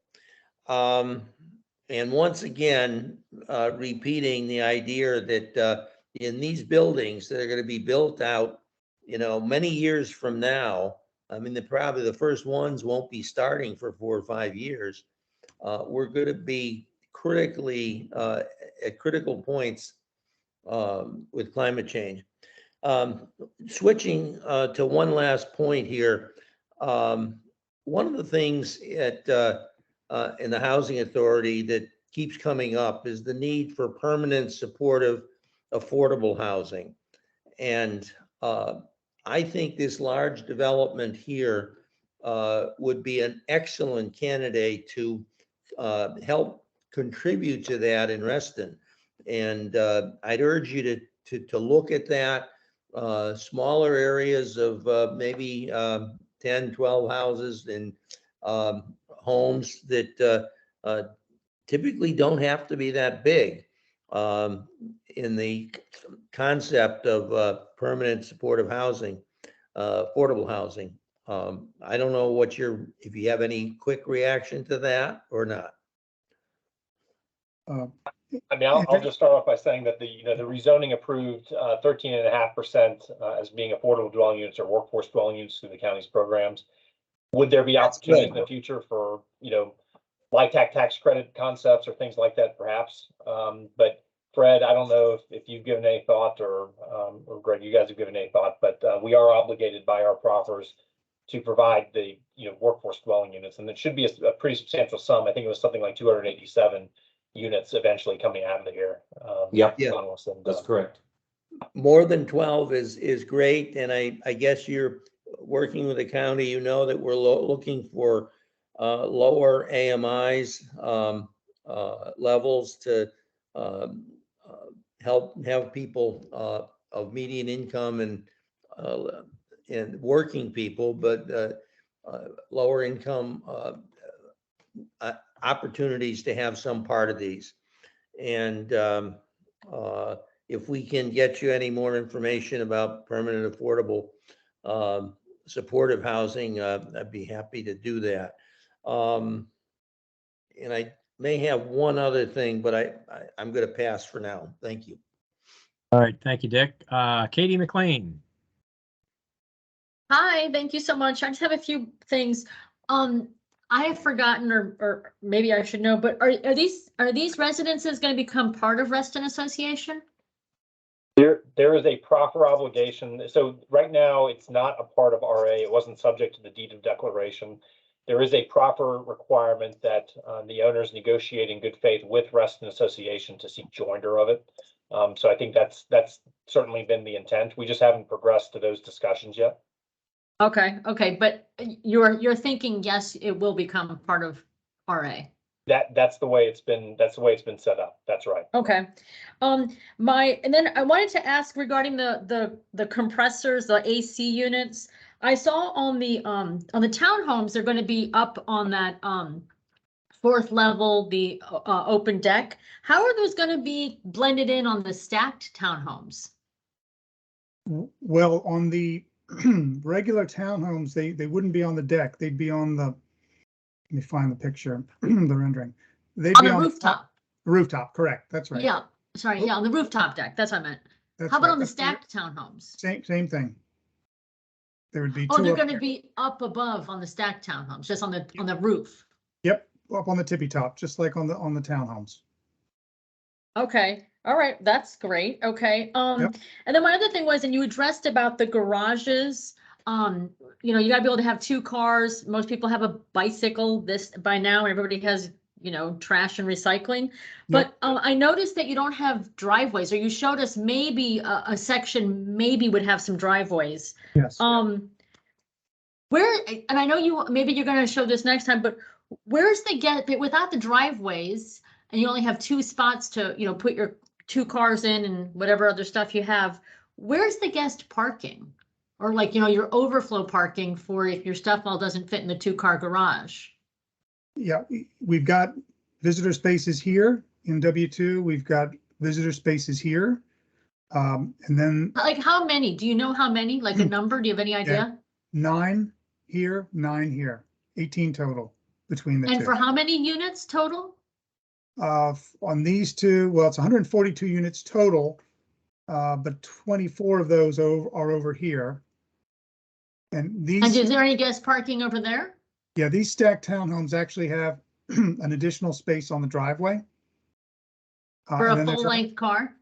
And once again, repeating the idea that in these buildings that are going to be built out, you know, many years from now, I mean, probably the first ones won't be starting for 4 or 5 years. We're going to be critically at critical points with climate change. Switching to one last point here. One of the things in the Housing Authority that keeps coming up is the need for permanent, supportive, affordable housing. And I think this large development here would be an excellent candidate to help contribute to that in Reston. And I'd urge you to look at that. Smaller areas of maybe 10, 12 houses and homes that typically don't have to be that big in the concept of permanent supportive housing, affordable housing. I don't know what if you have any quick reaction to that or not. I mean, I'll just start off by saying that the rezoning approved 13.5% as being affordable dwelling units or workforce dwelling units through the county's programs. Would there be opportunities in the future for, LIHTC tax credit concepts or things like that, perhaps? But Fred, I don't know if you've given any thought or Greg, you guys have given any thought, but we are obligated by our proffers to provide the, workforce dwelling units, and it should be a pretty substantial sum. I think it was something like 287 units eventually coming out of here. Yeah, And, that's correct. More than 12 is great, and I guess you're working with the county. That we're looking for lower AMIs levels to help have people of median income and working people, but lower income opportunities to have some part of these. And if we can get you any more information about permanent affordable supportive housing, I'd be happy to do that. And I may have one other thing, but I'm going to pass for now. Thank you. All right, thank you, Dick. Katie McLean. Hi, thank you so much. I just have a few things. I have forgotten, or maybe I should know, but are these residences going to become part of Reston Association? There is a proper obligation. So right now, it's not a part of RA. It wasn't subject to the deed of declaration. There is a proper requirement that the owners negotiate in good faith with Reston Association to seek joinder of it. So I think that's certainly been the intent. We just haven't progressed to those discussions yet. Okay, but you're thinking, yes, it will become part of RA. That's the way it's been set up. That's right. Okay. And then I wanted to ask regarding the compressors, the AC units. I saw on the townhomes, they're going to be up on that fourth level, the open deck. How are those going to be blended in on the stacked townhomes? Well, on the regular townhomes, they wouldn't be on the deck. They'd be on the, let me find the picture, the rendering. They'd be on the rooftop. The rooftop, correct. That's right. Yeah, sorry. Yeah, on the rooftop deck. That's what I meant. How about on the stacked townhomes? Same thing. There would be two. Oh, they're going to be up above on the stacked townhomes, just on the roof. Yep, up on the tippy top, just like on the townhomes. Okay. All right. That's great. Okay. Yep. And then my other thing was, and you addressed about the garages. You gotta be able to have two cars. Most people have a bicycle by now, and everybody has, trash and recycling. But I noticed that you don't have driveways, or you showed us maybe a section maybe would have some driveways. Yes. Where, and I know maybe you're going to show this next time, but where's without the driveways, and you only have two spots to, put your two cars in and whatever other stuff you have, where's the guest parking? Or your overflow parking for if your stuff all doesn't fit in the 2-car garage? Yeah, we've got visitor spaces here in W2. We've got visitor spaces here. And then how many? Do you know how many? Like a number? Do you have any idea? 9 here, 9 here, 18 total between the two. And for how many units total? On these two, well, it's 142 units total, but 24 of those are over here. And is there any guest parking over there? Yeah, these stacked townhomes actually have an additional space on the driveway. For a full-length car?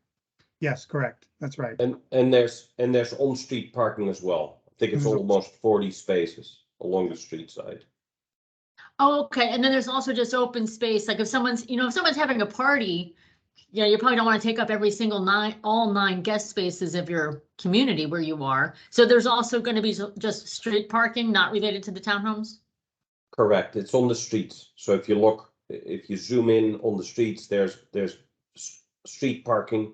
Yes, correct. That's right. And there's on-street parking as well. I think it's almost 40 spaces along the street side. Oh, okay. And then there's also just open space. Like if someone's having a party, you know, you probably don't want to take up every single all 9 guest spaces of your community where you are. So there's also going to be just street parking, not related to the townhomes? Correct. It's on the streets. So if you look, if you zoom in on the streets, there's street parking.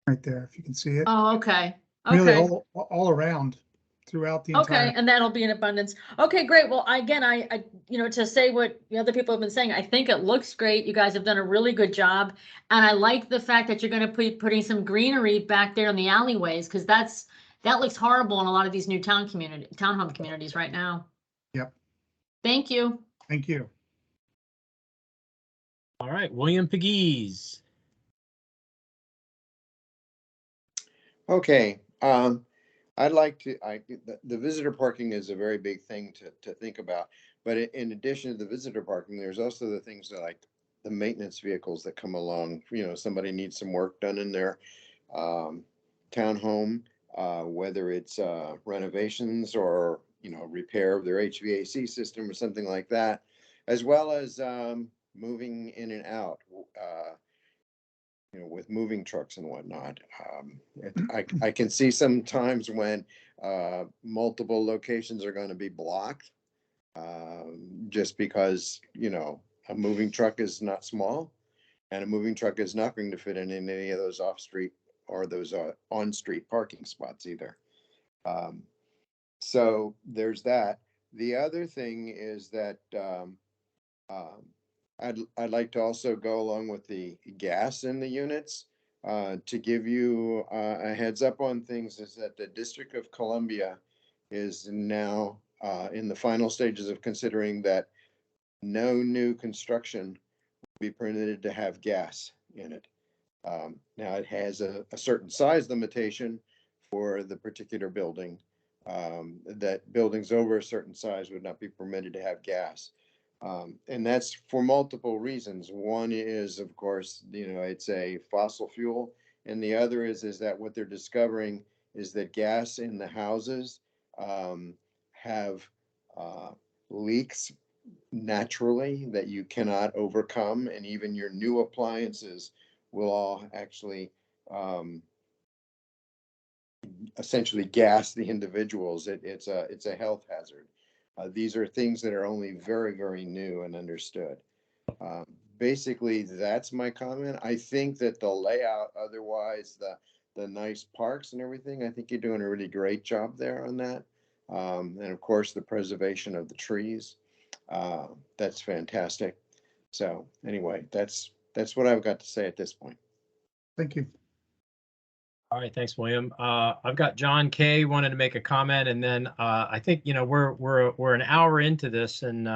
Right there, if you can see it. Oh, okay. Really Okay. all around throughout the Okay, entire. and that'll be in abundance. Okay, great. Well, again, I, you know, to say what the other people have been saying, I think it looks great. You guys have done a really good job. And I like the fact that you're gonna be putting some greenery back there in the alleyways, because that looks horrible in a lot of these new townhome communities right now. Yep. Thank you. Thank you. All right, William Pegues. Okay, I'd like to, the visitor parking is a very big thing to think about. But in addition to the visitor parking, there's also the things that like the maintenance vehicles that come along. You know, somebody needs some work done in their townhome, whether it's renovations or, you know, repair of their HVAC system or something like that, as well as moving in and out. You know, with moving trucks and whatnot. I can see some times when multiple locations are going to be blocked just because, you know, a moving truck is not small and a moving truck is not going to fit in any of those off-street or those on-street parking spots either. So there's that. The other thing is that I'd like to also go along with the gas in the units. To give you a heads up on things is that the District of Columbia is now in the final stages of considering that no new construction will be permitted to have gas in it. Now it has a certain size limitation for the particular building, that buildings over a certain size would not be permitted to have gas. And that's for multiple reasons. One is, of course, you know, it's a fossil fuel. And the other is that what they're discovering is that gas in the houses have leaks naturally that you cannot overcome. And even your new appliances will all actually essentially gas the individuals. It's a health hazard. These are things that are only very, very new and understood. Basically, that's my comment. I think that the layout, otherwise, the nice parks and everything, I think you're doing a really great job there on that. And of course, the preservation of the trees, that's fantastic. So anyway, that's what I've got to say at this point. Thank you. All right, thanks, William. I've got John Kay wanted to make a comment, and then I think, you know, we're an hour into this, and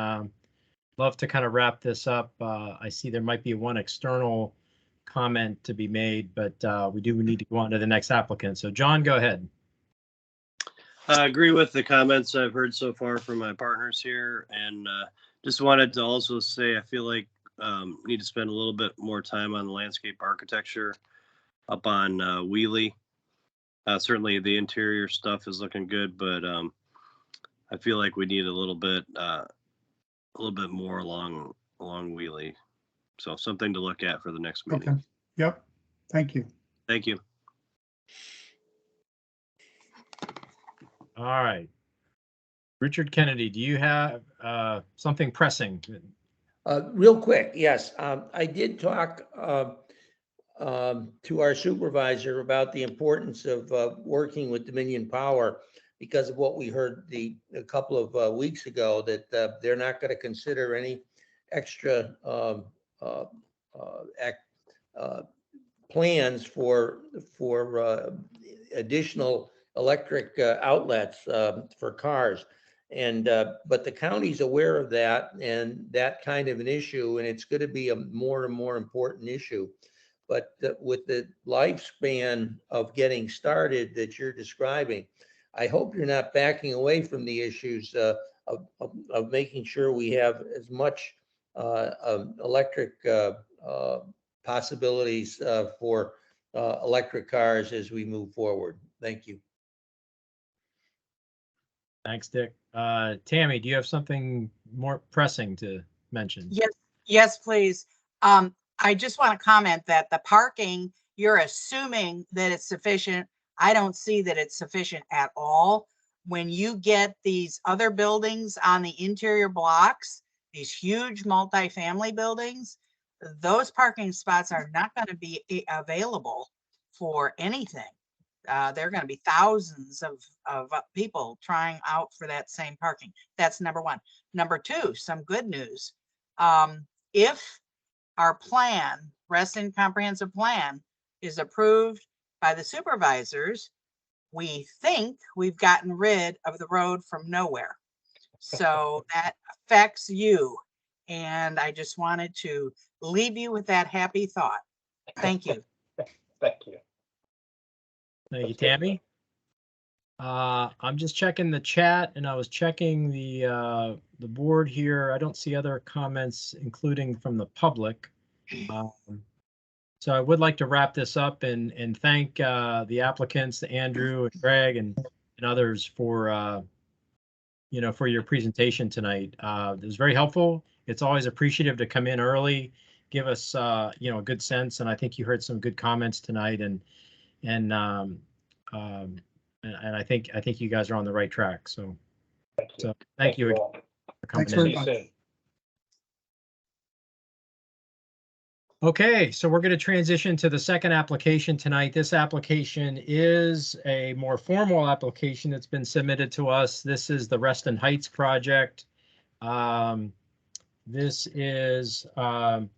love to kind of wrap this up. I see there might be one external comment to be made, but we need to go on to the next applicant. So John, go ahead. I agree with the comments I've heard so far from my partners here, and just wanted to also say I feel like we need to spend a little bit more time on the landscape architecture up on Wheelie. Certainly the interior stuff is looking good, but I feel like we need a little bit more along Wheelie. So something to look at for the next meeting. Okay. Yep. Thank you. Thank you. All right. Richard Kennedy, do you have something pressing? Real quick, yes. I did talk to our supervisor about the importance of working with Dominion Power because of what we heard a couple of weeks ago, that they're not going to consider any extra plans for additional electric outlets for cars. And but the county's aware of that and that kind of an issue, and it's going to be a more and more important issue. But with the lifespan of getting started that you're describing, I hope you're not backing away from the issues of making sure we have as much electric possibilities for electric cars as we move forward. Thank you. Thanks, Dick. Tammy, do you have something more pressing to mention? Yes, please. I just want to comment that the parking, you're assuming that it's sufficient. I don't see that it's sufficient at all. When you get these other buildings on the interior blocks, these huge multifamily buildings, those parking spots are not going to be available for anything. There are going to be thousands of people trying out for that same parking. That's number one. Number two, some good news. If our plan, Reston Comprehensive Plan, is approved by the supervisors, we think we've gotten rid of the road from nowhere. So that affects you. And I just wanted to leave you with that happy thought. Thank you. Thank you. Thank you, Tammy. I'm just checking the chat, and I was checking the board here. I don't see other comments, including from the public. So I would like to wrap this up and thank the applicants, Andrew and Greg and others for for your presentation tonight. It was very helpful. It's always appreciative to come in early, give us a good sense, and I think you heard some good comments tonight, and I think you guys are on the right track. So thank you again all. for coming Thanks in. very See you much. soon. Okay, so we're going to transition to the second application tonight. This application is a more formal application that's been submitted to us. This is the Reston Heights project. This is a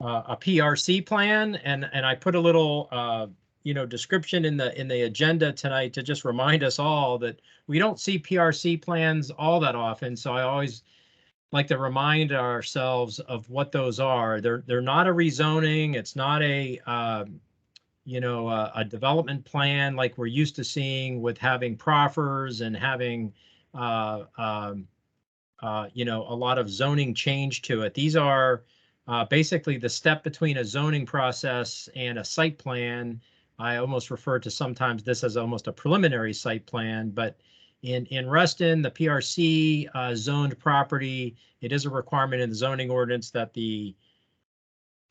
PRC plan, and I put a little description in the agenda tonight to just remind us all that we don't see PRC plans all that often. So I always like to remind ourselves of what those are. They're not a rezoning. It's not a a development plan like we're used to seeing with having proffers and having a lot of zoning change to it. These are basically the step between a zoning process and a site plan. I almost refer to sometimes this as almost a preliminary site plan, but in Reston, the PRC zoned property, it is a requirement in the zoning ordinance that the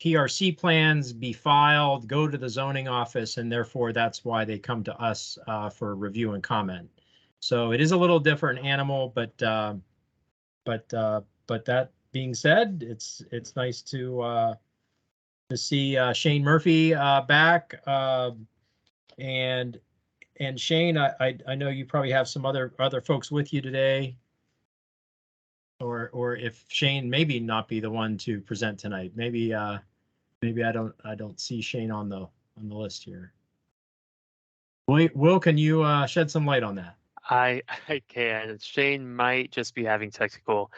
PRC plans be filed, go to the zoning office, and therefore that's why they come to us for review and comment. So it is a little different animal, but that being said, it's nice to see Shane Murphy back, and Shane, I know you probably have some other folks with you today, or if Shane maybe not be the one to present tonight, maybe I don't see Shane on the list here. Will, can you shed some light on that? I can. Shane might just be having technical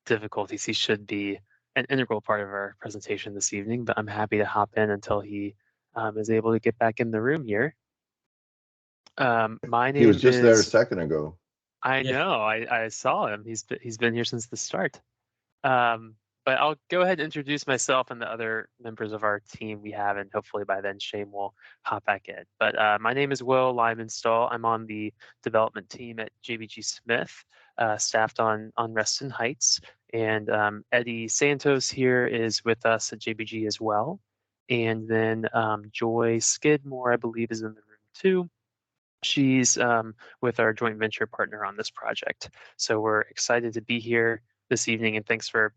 difficulties. He should be an integral part of our presentation this evening, but I'm happy to hop in until he is able to get back in the room here. My name He was just there a is. second ago. I know. I saw him. He's been here since the start. But I'll go ahead and introduce myself and the other members of our team we have, and hopefully by then Shane will hop back in. But my name is Will Lymanstall. I'm on the development team at JBG Smith, staffed on Reston Heights. And Eddie Santos here is with us at JBG as well. And then Joy Skidmore, I believe, is in the room too. She's with our joint venture partner on this project. So we're excited to be here this evening, and thanks for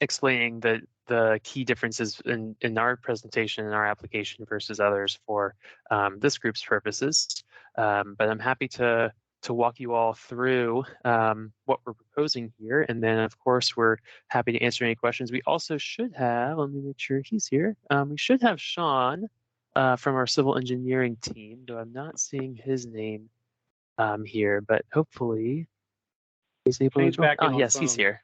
explaining the key differences in our presentation and our application versus others for this group's purposes. But I'm happy to walk you all through what we're proposing here. And then, of course, we're happy to answer any questions. We also should have, let me make sure he's here. We should have Sean from our civil engineering team, though I'm not seeing his name here, but hopefully he's able to join. Oh, yes, he's here.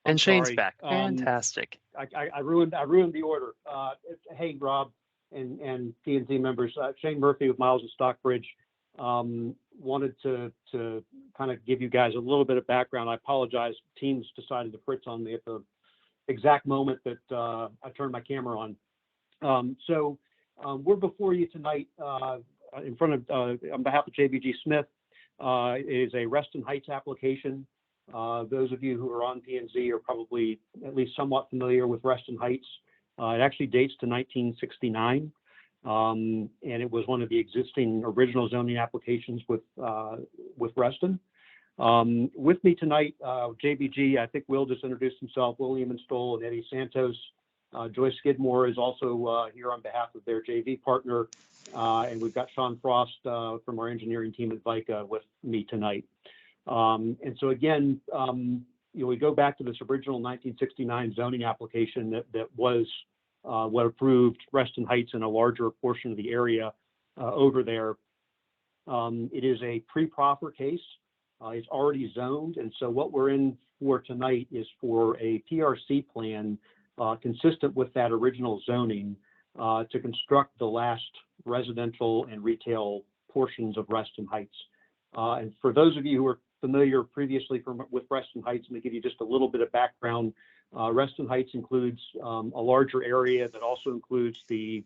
And Shane's back. Fantastic. I ruined the order. Hey, Rob and P&Z members, Shane Murphy with Miles and Stockbridge. Wanted to kind of give you guys a little bit of background. I apologize. Teams decided to fritz on me at the exact moment that I turned my camera on. So we're before you tonight in front of, on behalf of JBG Smith. It is a Reston Heights application. Those of you who are on P&Z are probably at least somewhat familiar with Reston Heights. It actually dates to 1969. And it was one of the existing original zoning applications with Reston. With me tonight, JBG, I think Will just introduced himself, William Stoll and Eddie Santos. Joyce Skidmore is also here on behalf of their JV partner. And we've got Sean Frost from our engineering team at VICA with me tonight. And so again, we go back to this original 1969 zoning application that was what approved Reston Heights in a larger portion of the area over there. It is a pre-proffer case. It's already zoned. And so what we're in for tonight is for a PRC plan consistent with that original zoning to construct the last residential and retail portions of Reston Heights. And for those of you who are familiar previously with Reston Heights, let me give you just a little bit of background. Reston Heights includes a larger area that also includes the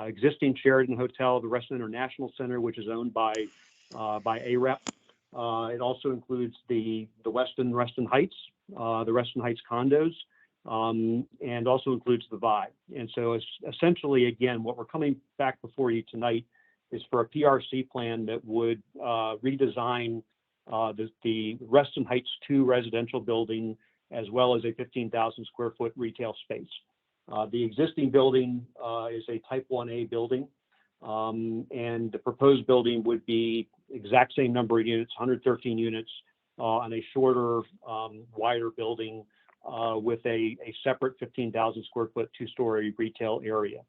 existing Sheraton Hotel, the Reston International Center, which is owned by AREP. It also includes the Reston Heights, the Reston Heights condos, and also includes the Vibe. And so it's essentially, again, what we're coming back before you tonight is for a PRC plan that would redesign the Reston Heights 2 residential building, as well as a 15,000 square foot retail space. The existing building is a type 1A building, and the proposed building would be exact same number of units, 113 units, on a shorter, wider building with a separate 15,000 square foot 2-story retail area.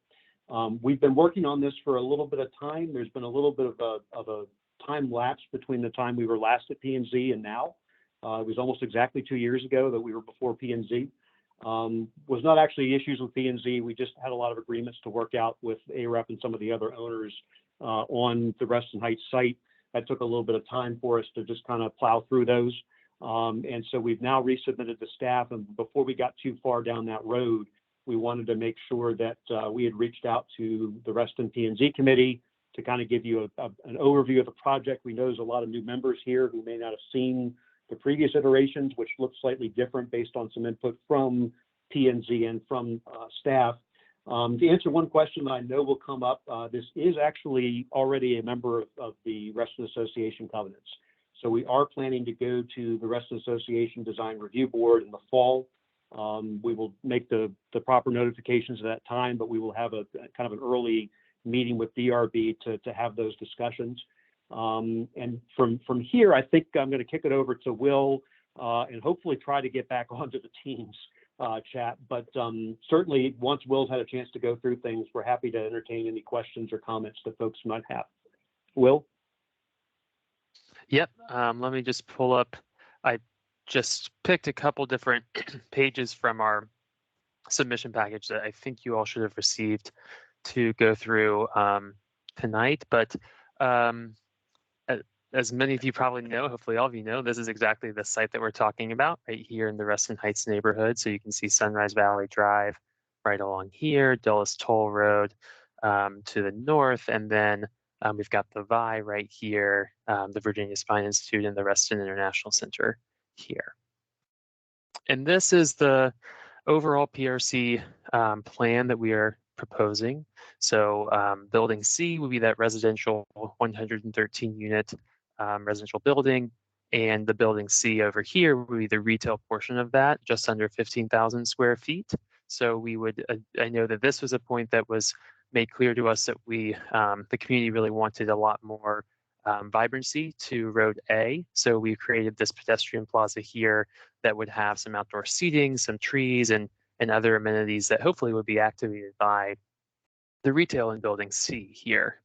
We've been working on this for a little bit of time. There's been a little bit of a time lapse between the time we were last at P&Z and now. It was almost exactly 2 years ago that we were before P&Z. Was not actually issues with P&Z. We just had a lot of agreements to work out with AREP and some of the other owners on the Reston Heights site. That took a little bit of time for us to just kind of plow through those. And so we've now resubmitted to staff. And before we got too far down that road, we wanted to make sure that we had reached out to the Reston P&Z committee to kind of give you an overview of the project. We know there's a lot of new members here who may not have seen the previous iterations, which look slightly different based on some input from P&Z and from staff. To answer one question that I know will come up, this is actually already a member of the Reston Association covenants. So we are planning to go to the Reston Association Design Review Board in the fall. We will make the proper notifications at that time, but we will have a kind of an early meeting with DRB to have those discussions. And from here, I think I'm going to kick it over to Will and hopefully try to get back onto the Teams chat. But certainly once Will's had a chance to go through things, we're happy to entertain any questions or comments that folks might have. Will? Yep. Let me just pull up. I just picked a couple different pages from our submission package that I think you all should have received to go through tonight. But as many of you probably know, hopefully all of you know, this is exactly the site that we're talking about right here in the Reston Heights neighborhood. So you can see Sunrise Valley Drive right along here, Dulles Toll Road to the north, and then we've got the VI right here, the Virginia Spine Institute and the Reston International Center here. And this is the overall PRC plan that we are proposing. So building C would be that residential 113 unit residential building, and the building C over here would be the retail portion of that, just under 15,000 square feet. So we would, I know that this was a point that was made clear to us that we, the community really wanted a lot more vibrancy to Road A. So we created this pedestrian plaza here that would have some outdoor seating, some trees, and other amenities that hopefully would be activated by the retail in building C here.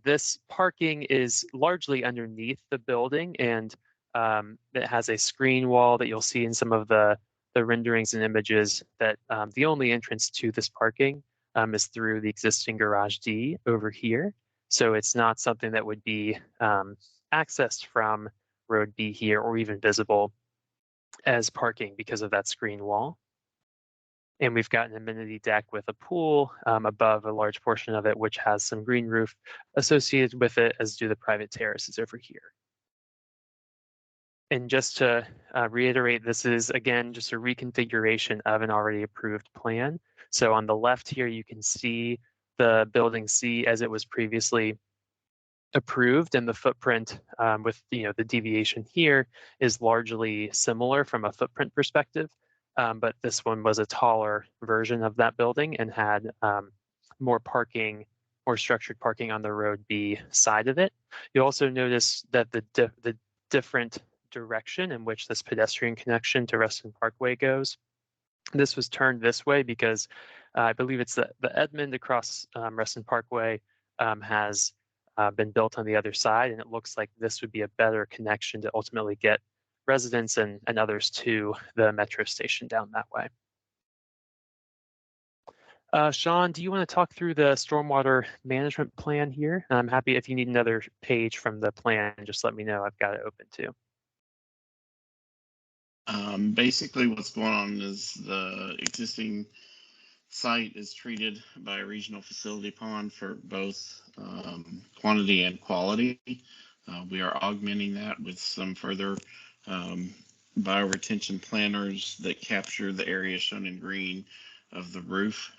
This parking is largely underneath the building, and it has a screen wall that you'll see in some of the renderings and images that the only entrance to this parking is through the existing garage D over here. So it's not something that would be accessed from Road B here or even visible as parking because of that screen wall. And we've got an amenity deck with a pool above a large portion of it, which has some green roof associated with it, as do the private terraces over here. And just to reiterate, this is, again, just a reconfiguration of an already approved plan. So on the left here, you can see the building C as it was previously approved, and the footprint with the deviation here is largely similar from a footprint perspective. But this one was a taller version of that building and had more parking, more structured parking on the road B side of it. You also notice that the different direction in which this pedestrian connection to Reston Parkway goes. This was turned this way because I believe it's the Edmund across Reston Parkway has been built on the other side, and it looks like this would be a better connection to ultimately get residents and others to the metro station down that way. Sean, do you want to talk through the stormwater management plan here? I'm happy if you need another page from the plan, just let me know. I've got it open too. Basically what's going on is the existing site is treated by a regional facility pond for both quantity and quality. We are augmenting that with some further bioretention planters that capture the area shown in green of the roof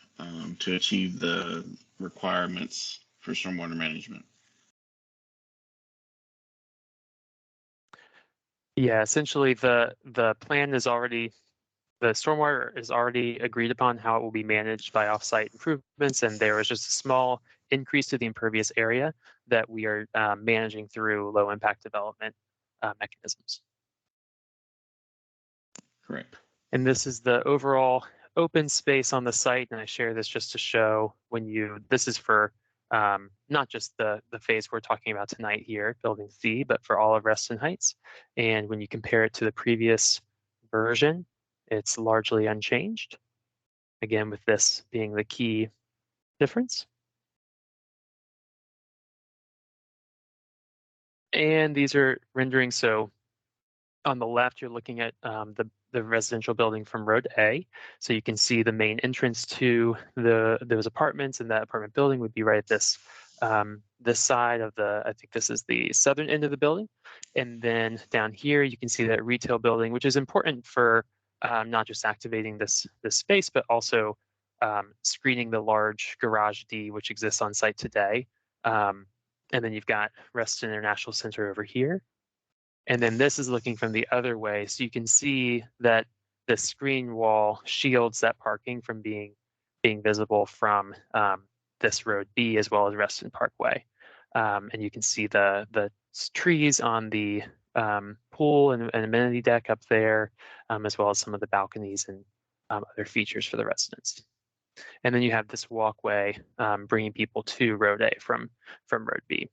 to achieve the requirements for stormwater management. Yeah, essentially the plan is already, the stormwater is already agreed upon how it will be managed by offsite improvements, and there is just a small increase to the impervious area that we are managing through low impact development mechanisms. Correct. And this is the overall open space on the site, and I share this just to show this is for not just the phase we're talking about tonight here, building C, but for all of Reston Heights. And when you compare it to the previous version, it's largely unchanged. Again, with this being the key difference. And these are renderings. So on the left, you're looking at the residential building from Road A. So you can see the main entrance to those apartments, and that apartment building would be right at this side of I think this is the southern end of the building. And then down here, you can see that retail building, which is important for not just activating this space, but also screening the large garage D, which exists on site today. And then you've got Reston International Center over here. And then this is looking from the other way. So you can see that the screen wall shields that parking from being visible from this road B as well as Reston Parkway. And you can see the trees on the pool and amenity deck up there, as well as some of the balconies and other features for the residents. And then you have this walkway bringing people to Road A from Road B.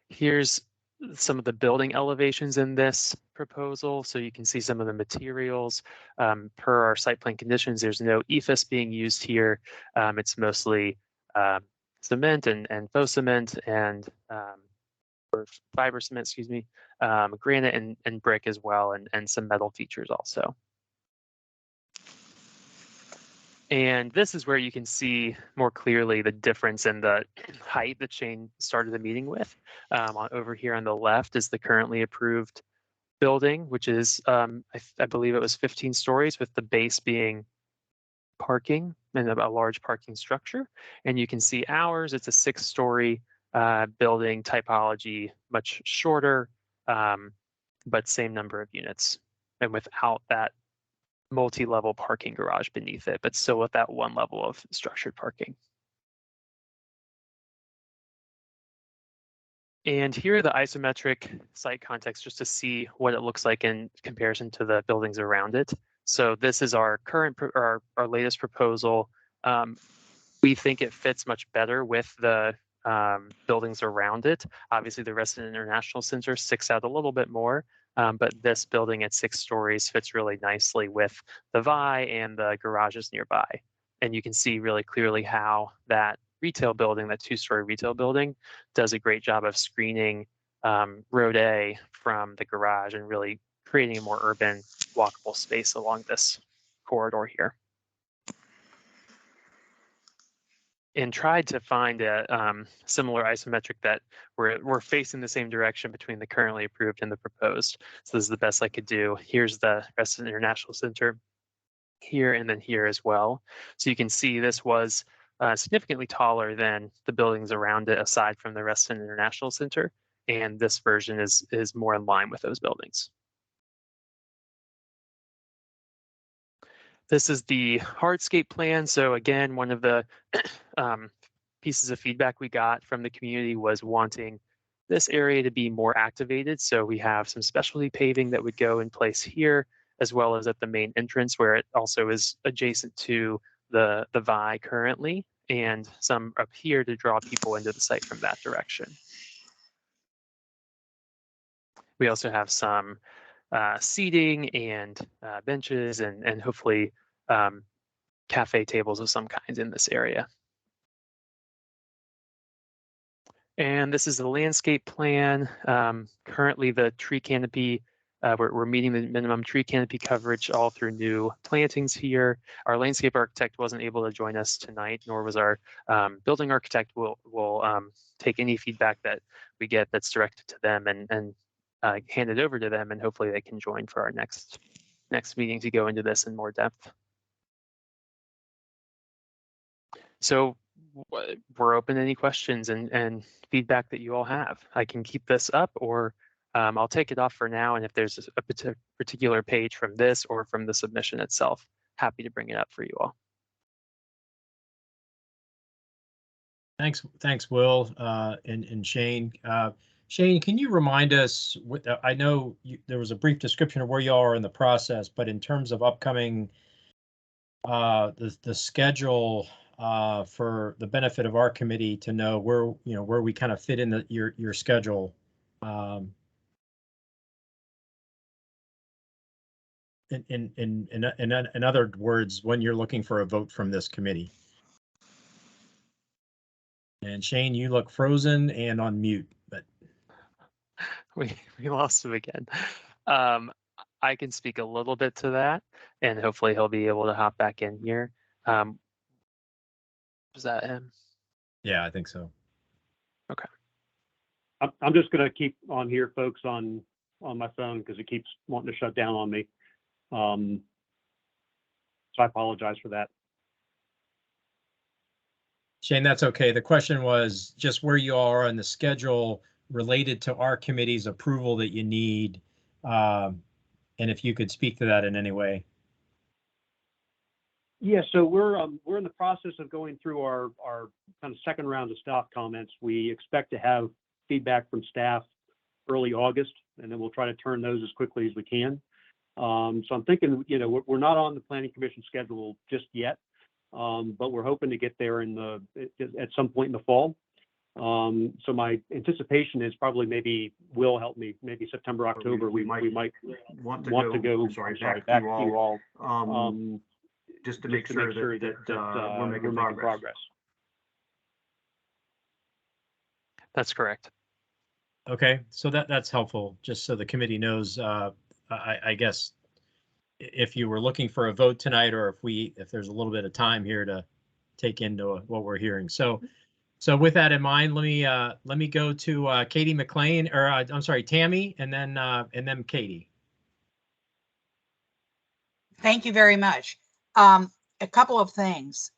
Here's some of the building elevations in this proposal. So you can see some of the materials per our site plan conditions. There's no EFS being used here. It's mostly cement and faux cement and or fiber cement, excuse me, granite and brick as well, and some metal features also. And this is where you can see more clearly the difference in the height that Shane started the meeting with. Over here on the left is the currently approved building, which is, I believe it was 15 stories, with the base being parking and a large parking structure. And you can see ours, it's a 6-story building typology, much shorter, but same number of units, and without that multi-level parking garage beneath it, but still with that one level of structured parking. And here are the isometric site context just to see what it looks like in comparison to the buildings around it. So this is our current, our latest proposal. We think it fits much better with the buildings around it. Obviously, the Reston International Center sticks out a little bit more, but this building at 6 stories fits really nicely with the VI and the garages nearby. And you can see really clearly how that retail building, that 2-story retail building, does a great job of screening Road A from the garage and really creating a more urban walkable space along this corridor here. And tried to find a similar isometric that we're facing the same direction between the currently approved and the proposed. So this is the best I could do. Here's the Reston International Center here and then here as well. So you can see this was significantly taller than the buildings around it, aside from the Reston International Center. And this version is more in line with those buildings. This is the hardscape plan. So again, one of the pieces of feedback we got from the community was wanting this area to be more activated. So we have some specialty paving that would go in place here, as well as at the main entrance, where it also is adjacent to the VI currently, and some up here to draw people into the site from that direction. We also have some seating and benches and hopefully cafe tables of some kind in this area. And this is the landscape plan. Currently, the tree canopy, we're meeting the minimum tree canopy coverage all through new plantings here. Our landscape architect wasn't able to join us tonight, nor was our building architect. We'll take any feedback that we get that's directed to them and hand it over to them, and hopefully they can join for our next meeting to go into this in more depth. So we're open to any questions and feedback that you all have. I can keep this up, or I'll take it off for now. And if there's a particular page from this or from the submission itself, happy to bring it up for you all. Thanks, Will and Shane. Shane, can you remind us, I know there was a brief description of where you all are in the process, but in terms of upcoming, the schedule for the benefit of our committee to know where we kind of fit in your schedule. In other words, when you're looking for a vote from this committee. And Shane, you look frozen and on mute, but we lost him again. I can speak a little bit to that, and hopefully he'll be able to hop back in here. Was that him? Yeah, I think so. Okay. I'm just going to keep on here, folks, on my phone because it keeps wanting to shut down on me. So I apologize for that. Shane, that's okay. The question was just where you are on the schedule related to our committee's approval that you need, and if you could speak to that in any way. Yeah, so we're in the process of going through our kind of second round of staff comments. We expect to have feedback from staff early August, and then we'll try to turn those as quickly as we can. So I'm thinking, we're not on the Planning Commission schedule just yet, but we're hoping to get there at some point in the fall. So my anticipation is probably maybe Will help me, maybe September, October. We might want to go. Back to you all. Just to make sure that we're making progress. That's correct. Okay, so that's helpful, just so the committee knows. I guess if you were looking for a vote tonight, or if there's a little bit of time here to take into what we're hearing. So with that in mind, let me go to Katie McLean, or I'm sorry, Tammy, and then Katie. Thank you very much. A couple of things.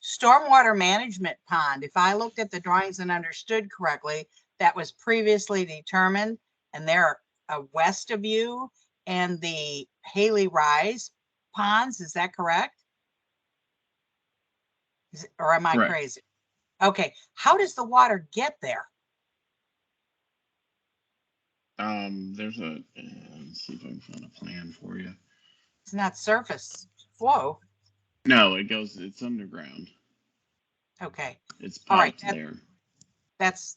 Stormwater management pond, if I looked at the drawings and understood correctly, that was previously determined, and they're west of you and the Haley Rise ponds. Is that correct? Or am I crazy? Okay. How does the water get there? There's let's see if I can find a plan for you. It's not surface flow. No, it's underground. Okay. It's piped all right. there. That's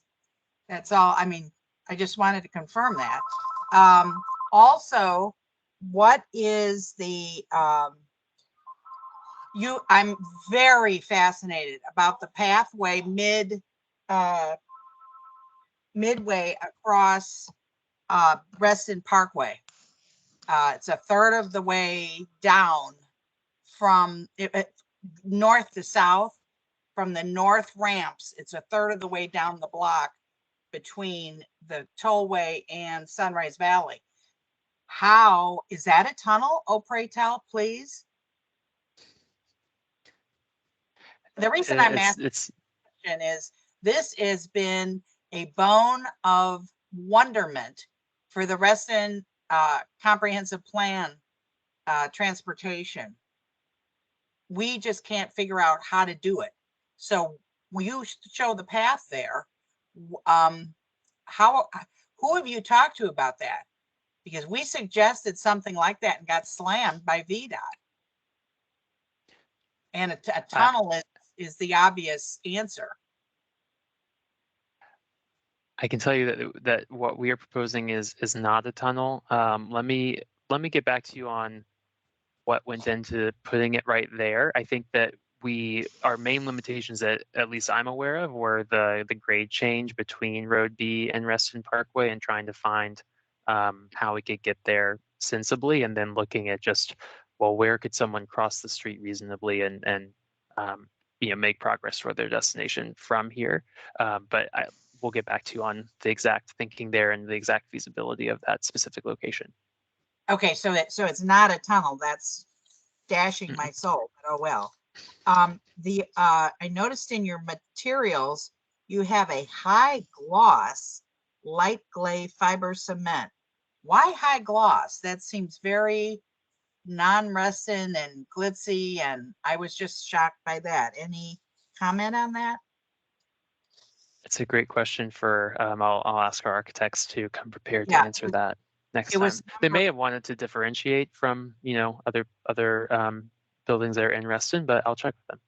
all. I mean, I just wanted to confirm that. Also, what is the, I'm very fascinated about the pathway midway across Reston Parkway. It's a third of the way down from north to south. From the north ramps, it's a third of the way down the block between the tollway and Sunrise Valley. How is that a tunnel? Oh, pray tell, please. The reason I'm asking It's is this has been a bone of wonderment for the Reston comprehensive plan transportation. We just can't figure out how to do it. So will you show the path there? Who have you talked to about that? Because we suggested something like that and got slammed by VDOT. And a tunnel is the obvious answer. I can tell you that what we are proposing is not a tunnel. Let me get back to you on what went into putting it right there. I think that our main limitations that at least I'm aware of were the grade change between Road B and Reston Parkway, and trying to find how we could get there sensibly, and then looking at just, well, where could someone cross the street reasonably and make progress toward their destination from here. But we'll get back to you on the exact thinking there and the exact feasibility of that specific location. Okay, so it's not a tunnel. That's dashing my soul, but oh well. I noticed in your materials you have a high gloss light clay fiber cement. Why high gloss? That seems very non-Reston and glitzy, and I was just shocked by that. Any comment on that? It's a great question for, I'll ask our architects to come prepared to Yeah, answer that next it time. was They may have wanted to differentiate from, other buildings that are in Reston, but I'll check with them.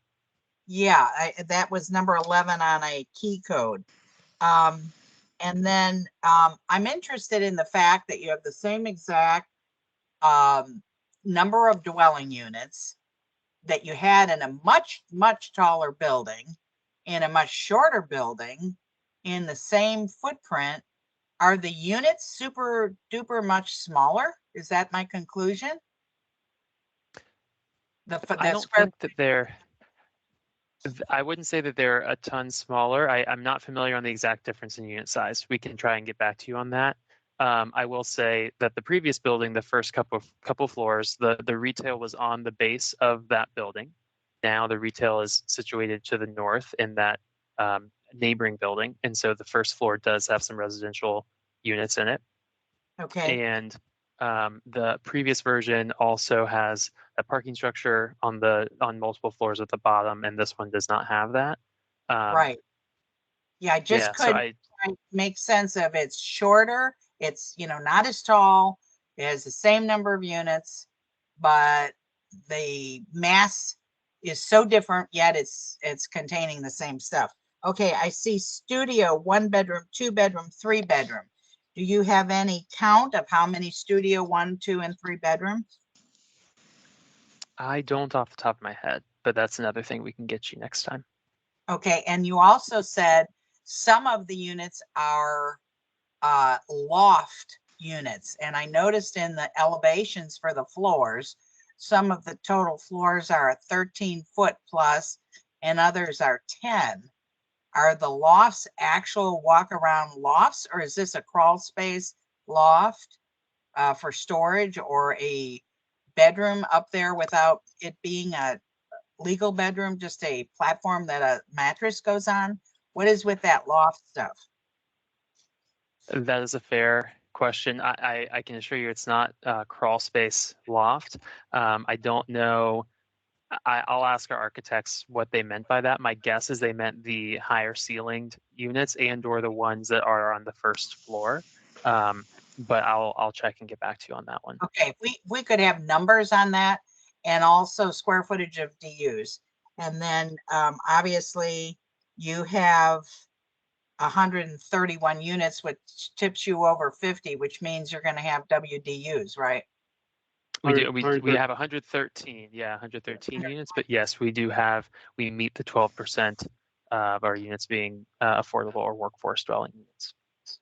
Yeah, that was number 11 on a key code. And then I'm interested in the fact that you have the same exact number of dwelling units that you had in a much, much taller building, in a much shorter building, in the same footprint. Are the units super duper much smaller? Is that my conclusion? I don't think that I wouldn't say that they're a ton smaller. I'm not familiar on the exact difference in unit size. We can try and get back to you on that. I will say that the previous building, the first couple floors, the retail was on the base of that building. Now the retail is situated to the north in that neighboring building, and so the first floor does have some residential units in it. Okay. And the previous version also has a parking structure on multiple floors at the bottom, and this one does not have that. Right. Yeah, I just couldn't make sense of it's shorter. It's, not as tall. It has the same number of units, but the mass is so different, yet it's containing the same stuff. Okay, I see studio, 1 bedroom, 2 bedroom, 3 bedroom. Do you have any count of how many studio 1, 2, and 3 bedrooms? I don't off the top of my head, but that's another thing we can get you next time. Okay, and you also said some of the units are loft units, and I noticed in the elevations for the floors, some of the total floors are a 13-foot plus and others are 10. Are the lofts actual walk-around lofts, or is this a crawl space loft for storage, or a bedroom up there without it being a legal bedroom, just a platform that a mattress goes on? What is with that loft stuff? That is a fair question. I can assure you it's not crawl space loft. I don't know. I'll ask our architects what they meant by that. My guess is they meant the higher ceilinged units and/or the ones that are on the first floor. But I'll check and get back to you on that one. Okay, we could have numbers on that, and also square footage of DUs. And then obviously you have 131 units, which tips you over 50, which means you're going to have WDUs, right? We do. We have 113. Yeah, 113 units. But yes, we meet the 12% of our units being affordable or workforce dwelling units.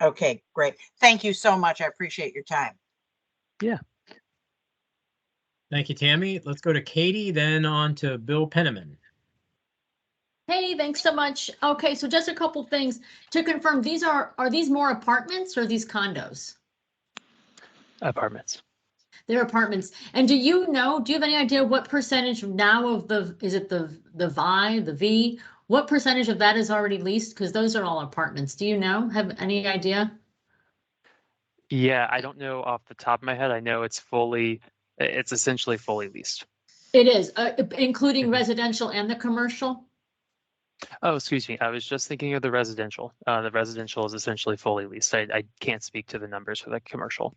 Okay, great. Thank you so much. I appreciate your time. Yeah. Thank you, Tammy. Let's go to Katie, then on to Bill Penniman. Hey, thanks so much. Okay, so just a couple things to confirm. Are these more apartments or are these condos? Apartments. They're apartments. And do you have any idea what percentage now of is it the V? What percentage of that is already leased? Because those are all apartments. Do you know? Have any idea? Yeah, I don't know off the top of my head. I know it's essentially fully leased. It is, including residential and the commercial? Oh, excuse me. I was just thinking of the residential. The residential is essentially fully leased. I can't speak to the numbers for the commercial.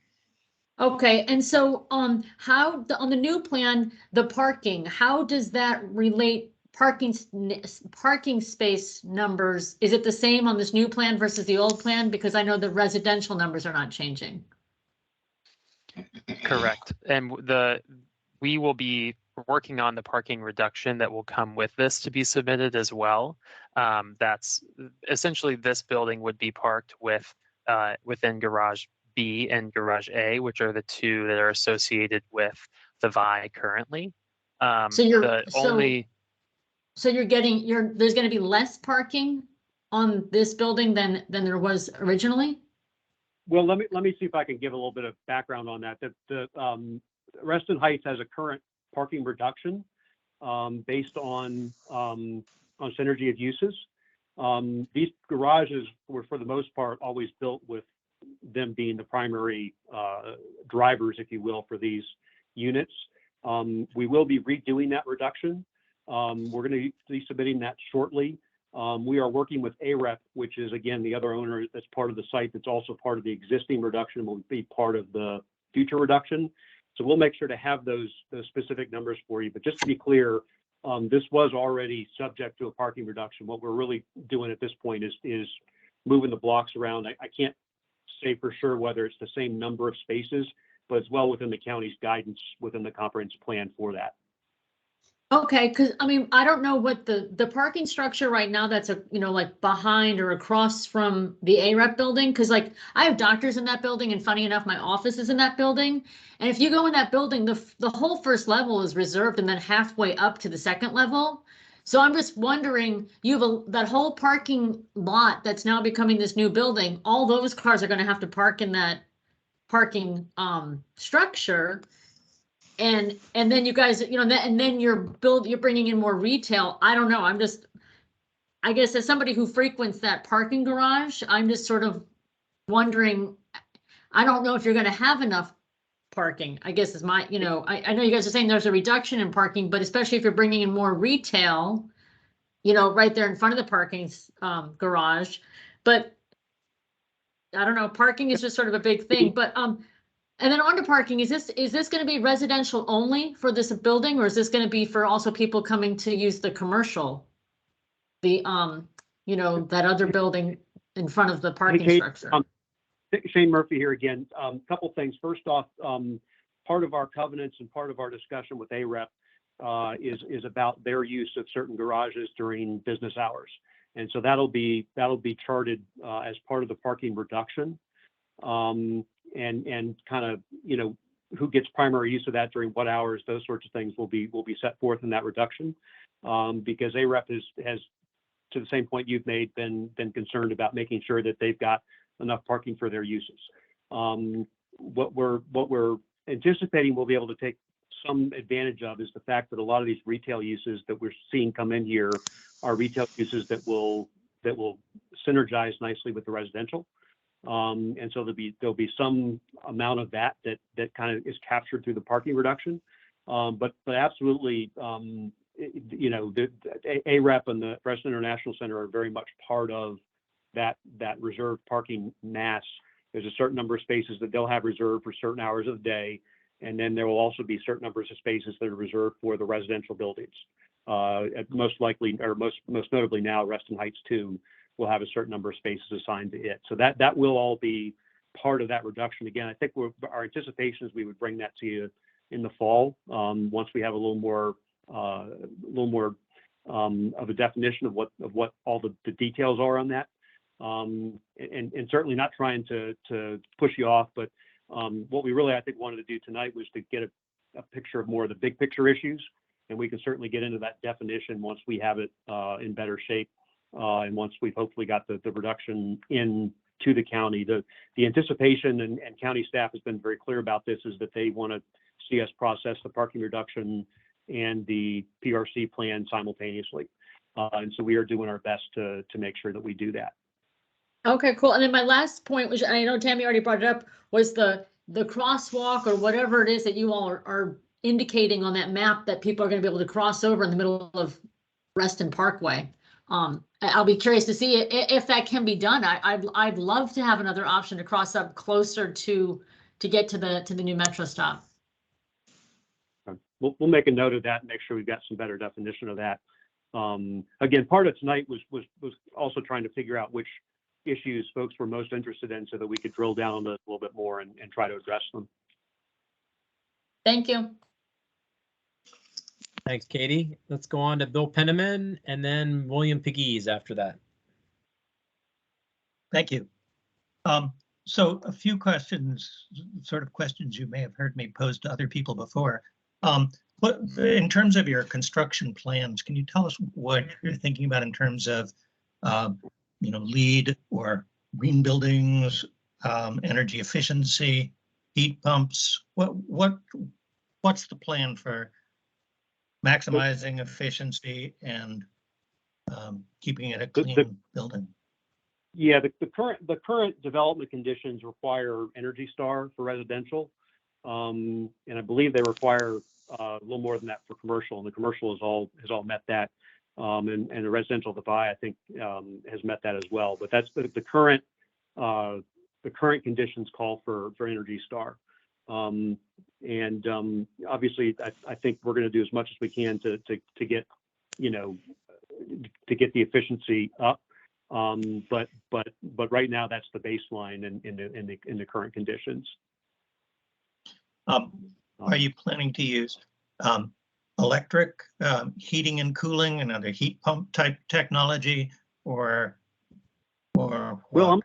Okay, and so on the new plan, the parking, how does that relate parking space numbers? Is it the same on this new plan versus the old plan? Because I know the residential numbers are not changing. Correct. And we will be working on the parking reduction that will come with this to be submitted as well. That's essentially this building would be parked within garage B and garage A, which are the two that are associated with the VI currently. So there's going to be less parking on this building than there was originally? Well, let me see if I can give a little bit of background on that. The Reston Heights has a current parking reduction based on synergy of uses. These garages were, for the most part, always built with them being the primary drivers, if you will, for these units. We will be redoing that reduction. We're going to be submitting that shortly. We are working with AREP, which is, again, the other owner that's part of the site that's also part of the existing reduction, will be part of the future reduction. So we'll make sure to have those specific numbers for you. But just to be clear, this was already subject to a parking reduction. What we're really doing at this point is moving the blocks around. I can't say for sure whether it's the same number of spaces, but it's well within the county's guidance within the comprehensive plan for that. Okay, because I mean, I don't know what the parking structure right now that's like behind or across from the AREP building, because like I have doctors in that building, and funny enough, my office is in that building. And if you go in that building, the whole first level is reserved, and then halfway up to the second level. So I'm just wondering, you have that whole parking lot that's now becoming this new building. All those cars are going to have to park in that parking structure. And then you guys, and then you're bringing in more retail. I don't know. I guess as somebody who frequents that parking garage, I'm just sort of wondering, I don't know if you're going to have enough parking, I guess is my, I know you guys are saying there's a reduction in parking, but especially if you're bringing in more retail, right there in front of the parking garage. But I don't know, parking is just sort of a big thing, but, and then on to parking, is this going to be residential only for this building, or is this going to be for also people coming to use the commercial? The, that other building in front of the parking structure? Shane Murphy here again. Couple things. First off, part of our covenants and part of our discussion with AREP is about their use of certain garages during business hours. And so that'll be charted as part of the parking reduction. And kind of, who gets primary use of that during what hours, those sorts of things will be set forth in that reduction. Because AREP has, to the same point you've made, been concerned about making sure that they've got enough parking for their uses. What we're anticipating we'll be able to take some advantage of is the fact that a lot of these retail uses that we're seeing come in here are retail uses that will synergize nicely with the residential. And so there'll be some amount of that kind of is captured through the parking reduction. But absolutely, the AREP and the Reston International Center are very much part of that reserved parking mass. There's a certain number of spaces that they'll have reserved for certain hours of the day. And then there will also be certain numbers of spaces that are reserved for the residential buildings. Most likely, or most notably now, Reston Heights 2 will have a certain number of spaces assigned to it. So that will all be part of that reduction. Again, I think our anticipation is we would bring that to you in the fall, once we have a little more of a definition of what all the details are on that. And certainly not trying to push you off, but what we really, I think, wanted to do tonight was to get a picture of more of the big picture issues. And we can certainly get into that definition once we have it in better shape. And once we've hopefully got the reduction into to the county. The anticipation, and county staff has been very clear about this, is that they want to see us process the parking reduction and the PRC plan simultaneously. And so we are doing our best to make sure that we do that. Okay, cool. And then my last point, which I know Tammy already brought it up, was the crosswalk or whatever it is that you all are indicating on that map that people are going to be able to cross over in the middle of Reston Parkway. I'll be curious to see if that can be done. I'd love to have another option to cross up closer to get to the new metro stop. We'll make a note of that and make sure we've got some better definition of that. Again, part of tonight was also trying to figure out which issues folks were most interested in so that we could drill down on those a little bit more and try to address them. Thank you. Thanks, Katie. Let's go on to Bill Penniman and then William Pegues after that. Thank you. So a few questions, sort of questions you may have heard me pose to other people before. But in terms of your construction plans, can you tell us what you're thinking about in terms of, LEED or green buildings, energy efficiency, heat pumps? What's the plan for maximizing efficiency and keeping it a clean building? Yeah, the current development conditions require Energy Star for residential, and I believe they require a little more than that for commercial. And the commercial has all met that, and the residential divide, I think, has met that as well. But that's the current conditions call for Energy Star, and obviously I think we're going to do as much as we can to get to get the efficiency up. But right now that's the baseline in the current conditions. Are you planning to use electric heating and cooling and other heat pump type technology, or well, I'm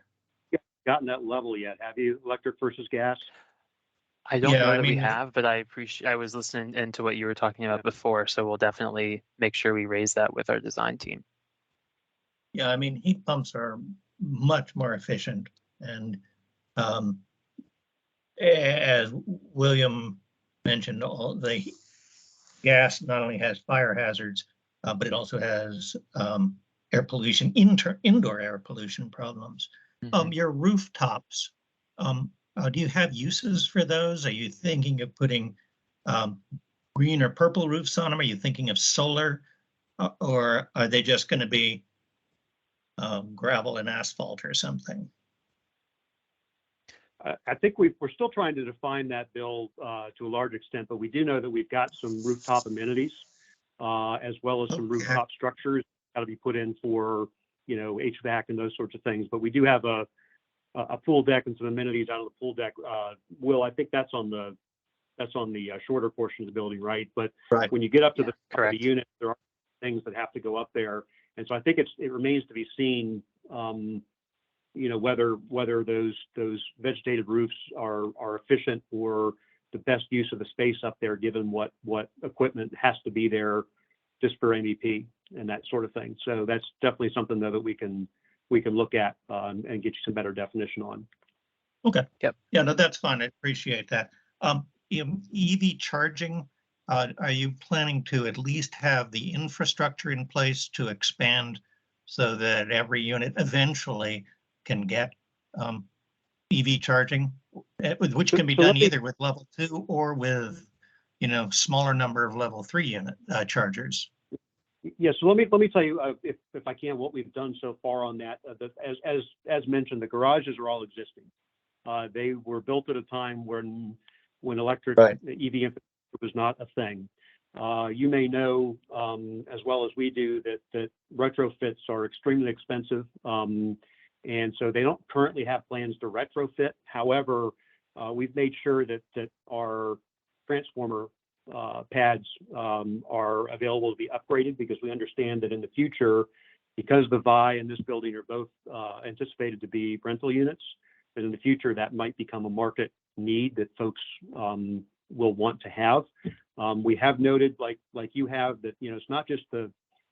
gotten that level yet? Have you, electric versus gas? I don't know that we have, but I was listening into what you were talking about before, so we'll definitely make sure we raise that with our design team. Yeah, I mean, heat pumps are much more efficient, and as William mentioned, all the gas not only has fire hazards, but it also has air pollution, indoor air pollution problems. Mm-hmm. Your rooftops, do you have uses for those? Are you thinking of putting green or purple roofs on them? Are you thinking of solar, or are they just going to be gravel and asphalt or something? I think we're still trying to define that, Bill, to a large extent, but we do know that we've got some rooftop amenities, as well as some rooftop structures got to be put in for, HVAC and those sorts of things. But we do have a pool deck and some amenities out on the pool deck. Will, I think that's on the shorter portion of the building, right? But when you get up to the unit, there are things that have to go up there, and so I think it remains to be seen. Whether those vegetated roofs are efficient or the best use of the space up there, given what equipment has to be there just for MEP and that sort of thing. So that's definitely something though that we can look at and get you some better definition on. Okay. Yep. Yeah, no, that's fine. I appreciate that. EV charging, are you planning to at least have the infrastructure in place to expand so that every unit eventually can get EV charging, which can be done either with level 2 or with, smaller number of level 3 unit chargers? Yeah, so let me tell you, if I can, what we've done so far on that. As mentioned, the garages are all existing. They were built at a time when electric EV infrastructure was not a thing. You may know as well as we do that retrofits are extremely expensive. And so they don't currently have plans to retrofit. However, we've made sure that our transformer pads are available to be upgraded, because we understand that in the future, because the VI and this building are both anticipated to be rental units, that in the future that might become a market need that folks will want to have. We have noted, like you have, that it's not just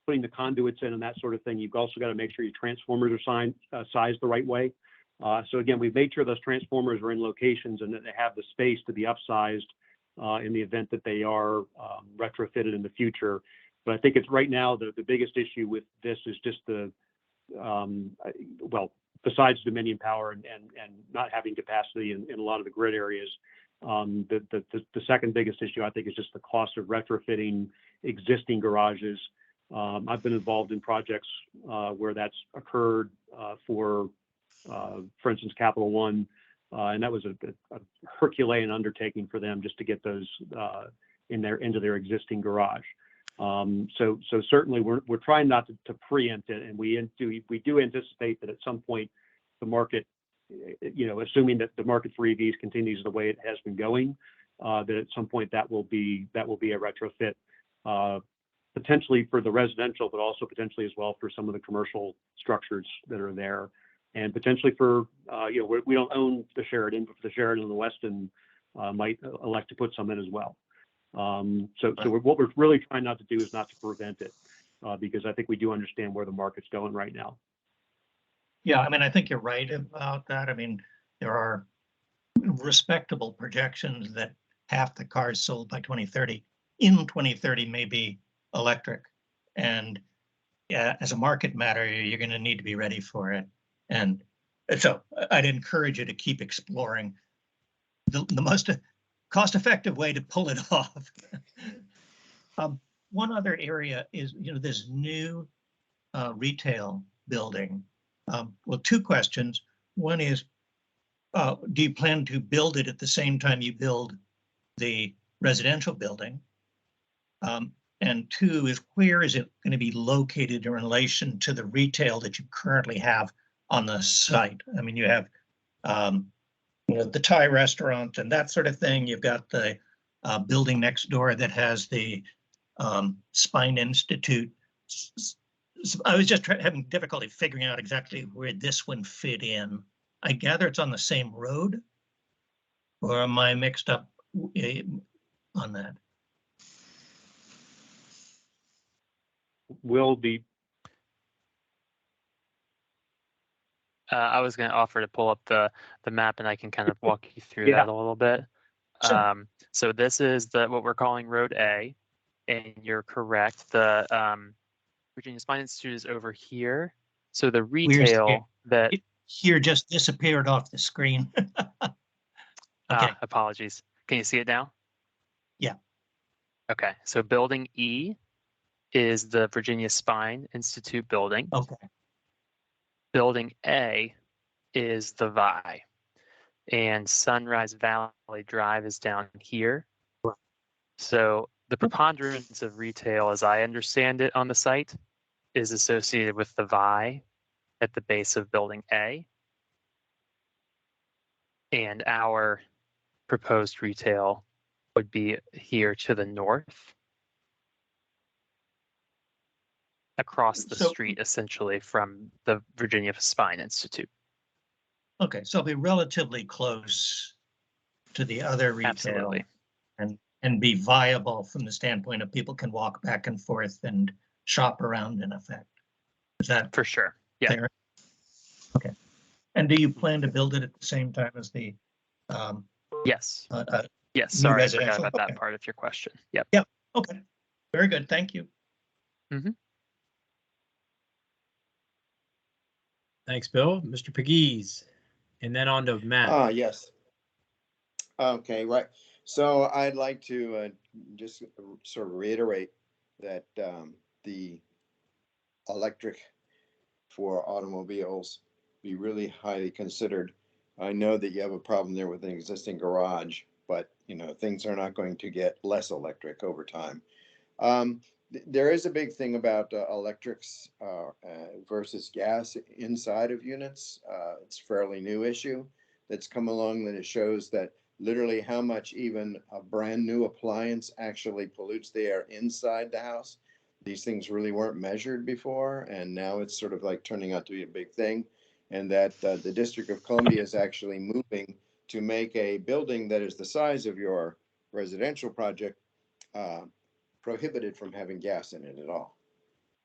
putting the conduits in and that sort of thing. You've also got to make sure your transformers are sized the right way. So again, we've made sure those transformers are in locations and that they have the space to be upsized in the event that they are retrofitted in the future. But I think it's right now the biggest issue with this is just the, well, besides Dominion Power and not having capacity in a lot of the grid areas, the second biggest issue I think is just the cost of retrofitting existing garages. I've been involved in projects where that's occurred for instance, Capital One, and that was a Herculean undertaking for them just to get those into their existing garage. So certainly we're trying not to preempt it, and we do anticipate that at some point the market, assuming that the market for EVs continues the way it has been going, that at some point that will be a retrofit, potentially for the residential, but also potentially as well for some of the commercial structures that are there, and potentially for we don't own the Sheridan, but the Sheridan and the Weston might elect to put some in as well. So what we're really trying not to do is not to prevent it, because I think we do understand where the market's going right now. Yeah, I mean, I think you're right about that. I mean, there are respectable projections that half the cars sold by 2030 may be electric. And as a market matter, you're going to need to be ready for it. And so I'd encourage you to keep exploring the most cost-effective way to pull it off. One other area is, this new retail building. Well, two questions. One is, do you plan to build it at the same time you build the residential building? And two is, where is it going to be located in relation to the retail that you currently have on the site? I mean, you have the Thai restaurant and that sort of thing. You've got the building next door that has the Spine Institute. I was just having difficulty figuring out exactly where this one fit in. I gather it's on the same road, or am I mixed up on that? Will be. I was going to offer to pull up the map, and I can kind of walk you through Yeah. that a little bit. Sure. So this is what we're calling Road A, and you're correct. The Virginia Spine Institute is over here. So the retail that here just disappeared off the screen. Okay. Apologies. Can you see it now? Yeah. Okay. So building E is the Virginia Spine Institute building. Okay. Building A is the VI, and Sunrise Valley Drive is down here. So the preponderance of retail, as I understand it on the site, is associated with the VI at the base of building A. And our proposed retail would be here to the north, across the street, essentially, from the Virginia Spine Institute. Okay, so it'll be relatively close to the other retail. Absolutely. And be viable from the standpoint of people can walk back and forth and shop around, in effect. Is that for sure? Yeah. Fair? Okay. And do you plan to build it at the same time as the yes. Yes, new sorry, I forgot residential? about Okay. that part of your question. Yep. Yep. Okay. Very good. Thank you. Mm-hmm. Thanks, Bill. Mr. Pegues, and then on to Matt. Yes. Okay, right. So I'd like to just sort of reiterate that the electric for automobiles be really highly considered. I know that you have a problem there with an existing garage, but things are not going to get less electric over time. There is a big thing about electrics versus gas inside of units. It's a fairly new issue that's come along, that it shows that literally how much even a brand new appliance actually pollutes the air inside the house. These things really weren't measured before, and now it's sort of like turning out to be a big thing. And that the District of Columbia is actually moving to make a building that is the size of your residential project prohibited from having gas in it at all.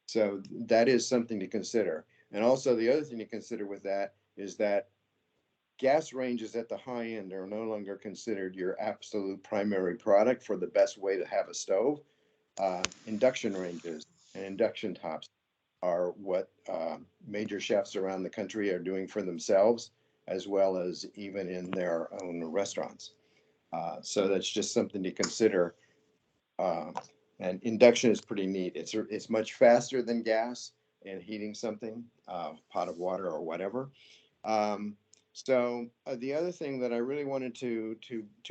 So that is something to consider. And also the other thing to consider with that is that gas ranges at the high end are no longer considered your absolute primary product for the best way to have a stove. Induction ranges and induction tops are what major chefs around the country are doing for themselves, as well as even in their own restaurants. So that's just something to consider. And induction is pretty neat. It's much faster than gas in heating something, pot of water or whatever. So the other thing that I really wanted to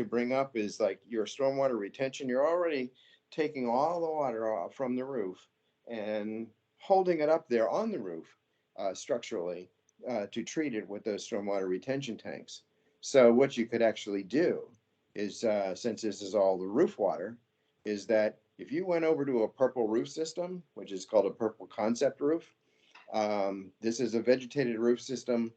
bring up is like your stormwater retention. You're already taking all the water off from the roof and holding it up there on the roof structurally to treat it with those stormwater retention tanks. So what you could actually do is, since this is all the roof water, is that if you went over to a purple roof system, which is called a purple concept roof, this is a vegetated roof system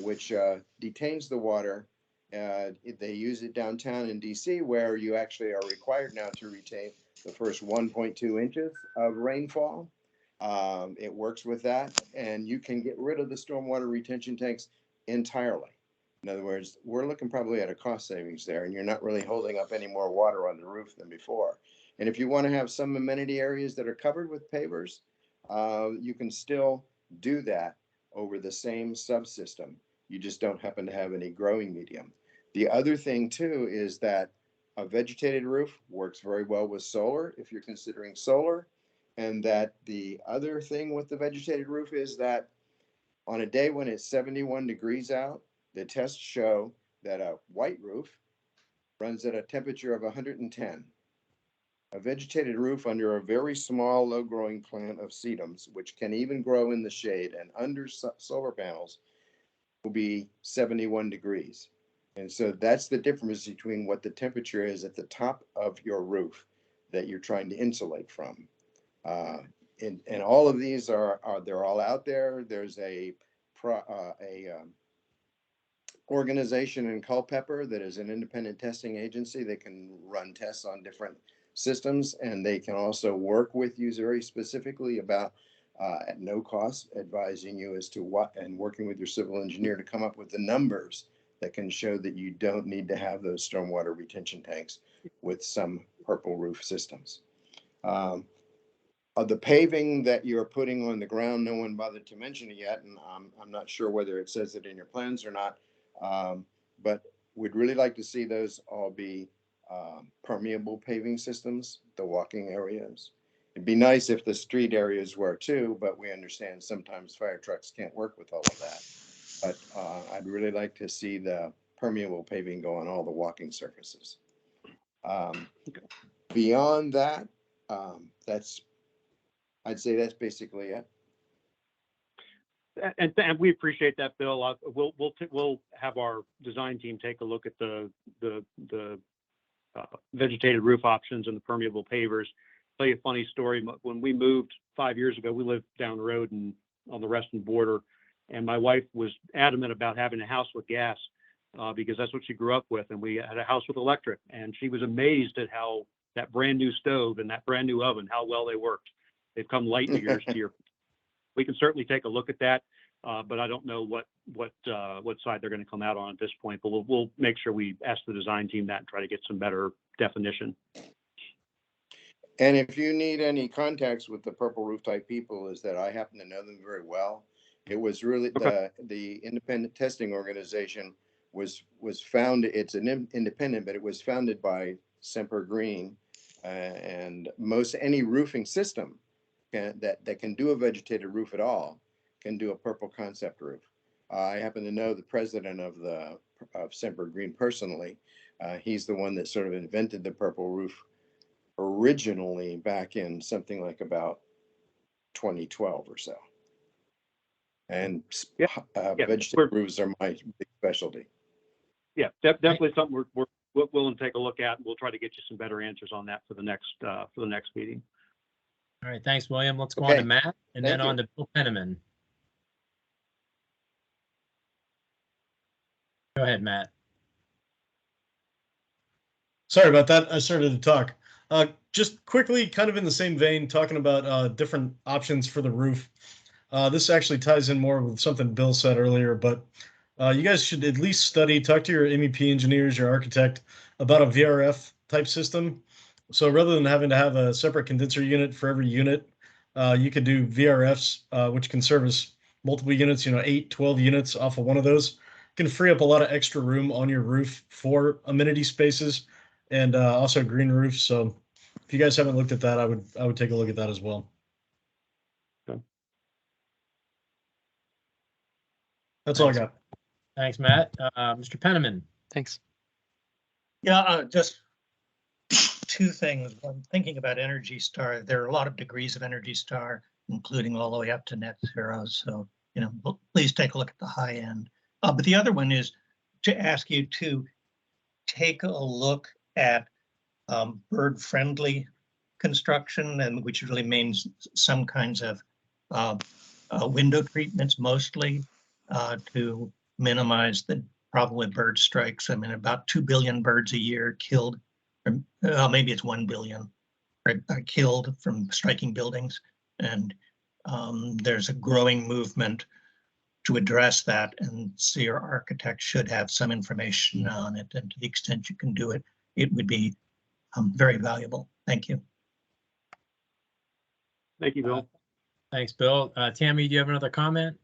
which detains the water. They use it downtown in DC, where you actually are required now to retain the first 1.2 inches of rainfall. It works with that, and you can get rid of the stormwater retention tanks entirely. In other words, we're looking probably at a cost savings there, and you're not really holding up any more water on the roof than before. And if you want to have some amenity areas that are covered with pavers, you can still do that over the same subsystem. You just don't happen to have any growing medium. The other thing too is that a vegetated roof works very well with solar if you're considering solar. And that the other thing with the vegetated roof is that on a day when it's 71 degrees out, the tests show that a white roof runs at a temperature of 110. A vegetated roof under a very small, low-growing plant of sedums, which can even grow in the shade and under solar panels, will be 71 degrees. And so that's the difference between what the temperature is at the top of your roof that you're trying to insulate from. And all of these are they're all out there. There's a organization in Culpeper that is an independent testing agency. They can run tests on different systems, and they can also work with you very specifically about at no cost advising you as to what, and working with your civil engineer to come up with the numbers that can show that you don't need to have those stormwater retention tanks with some purple roof systems. The paving that you're putting on the ground, no one bothered to mention it yet, and I'm not sure whether it says it in your plans or not, but we'd really like to see those all be permeable paving systems, the walking areas. It'd be nice if the street areas were too, but we understand sometimes fire trucks can't work with all of that. But I'd really like to see the permeable paving go on all the walking surfaces. Beyond that, I'd say that's basically it. And we appreciate that, Bill. We'll have our design team take a look at the vegetated roof options and the permeable pavers. Tell you a funny story. When we moved 5 years ago, we lived down the road and on the Reston border, and my wife was adamant about having a house with gas because that's what she grew up with, and we had a house with electric, and she was amazed at how that brand new stove and that brand new oven, how well they worked. They've come light years to your. We can certainly take a look at that, but I don't know what side they're going to come out on at this point. But we'll make sure we ask the design team that and try to get some better definition. And if you need any contacts with the purple roof type people, is that I happen to know them very well. It was really the independent testing organization was founded. It's an independent, but it was founded by Semper Green, and most any roofing system that can do a vegetated roof at all can do a purple concept roof. I happen to know the president of Semper Green personally. He's the one that sort of invented the purple roof originally back in something like about 2012 or so. And vegetated roofs are my big specialty. Yeah, definitely something we're willing to take a look at. We'll try to get you some better answers on that for the next meeting. All right, thanks, William. Let's go on to Matt and then on to Bill Penniman. Go ahead, Matt. Sorry about that. I started to talk. Just quickly, kind of in the same vein, talking about different options for the roof. This actually ties in more with something Bill said earlier, but you guys should at least study, talk to your MEP engineers, your architect about a VRF type system. So rather than having to have a separate condenser unit for every unit, you could do VRFs, which can service multiple units, 8, 12 units off of one of those. Can free up a lot of extra room on your roof for amenity spaces and also green roofs. So if you guys haven't looked at that, I would take a look at that as well. Okay. That's all I got. Thanks, Matt. Mr. Penniman. Thanks. Yeah, just two things. One, thinking about Energy Star, there are a lot of degrees of Energy Star, including all the way up to net zero. So, please take a look at the high end. But the other one is to ask you to take a look at bird-friendly construction, and which really means some kinds of window treatments, mostly to minimize the problem with bird strikes. I mean, about 2 billion birds a year killed, or maybe it's 1 billion, are killed from striking buildings. And there's a growing movement to address that, and so your architect should have some information on it. And to the extent you can do it, it would be very valuable. Thank you. Thank you, Bill. Thanks, Bill. Tammy, do you have another comment?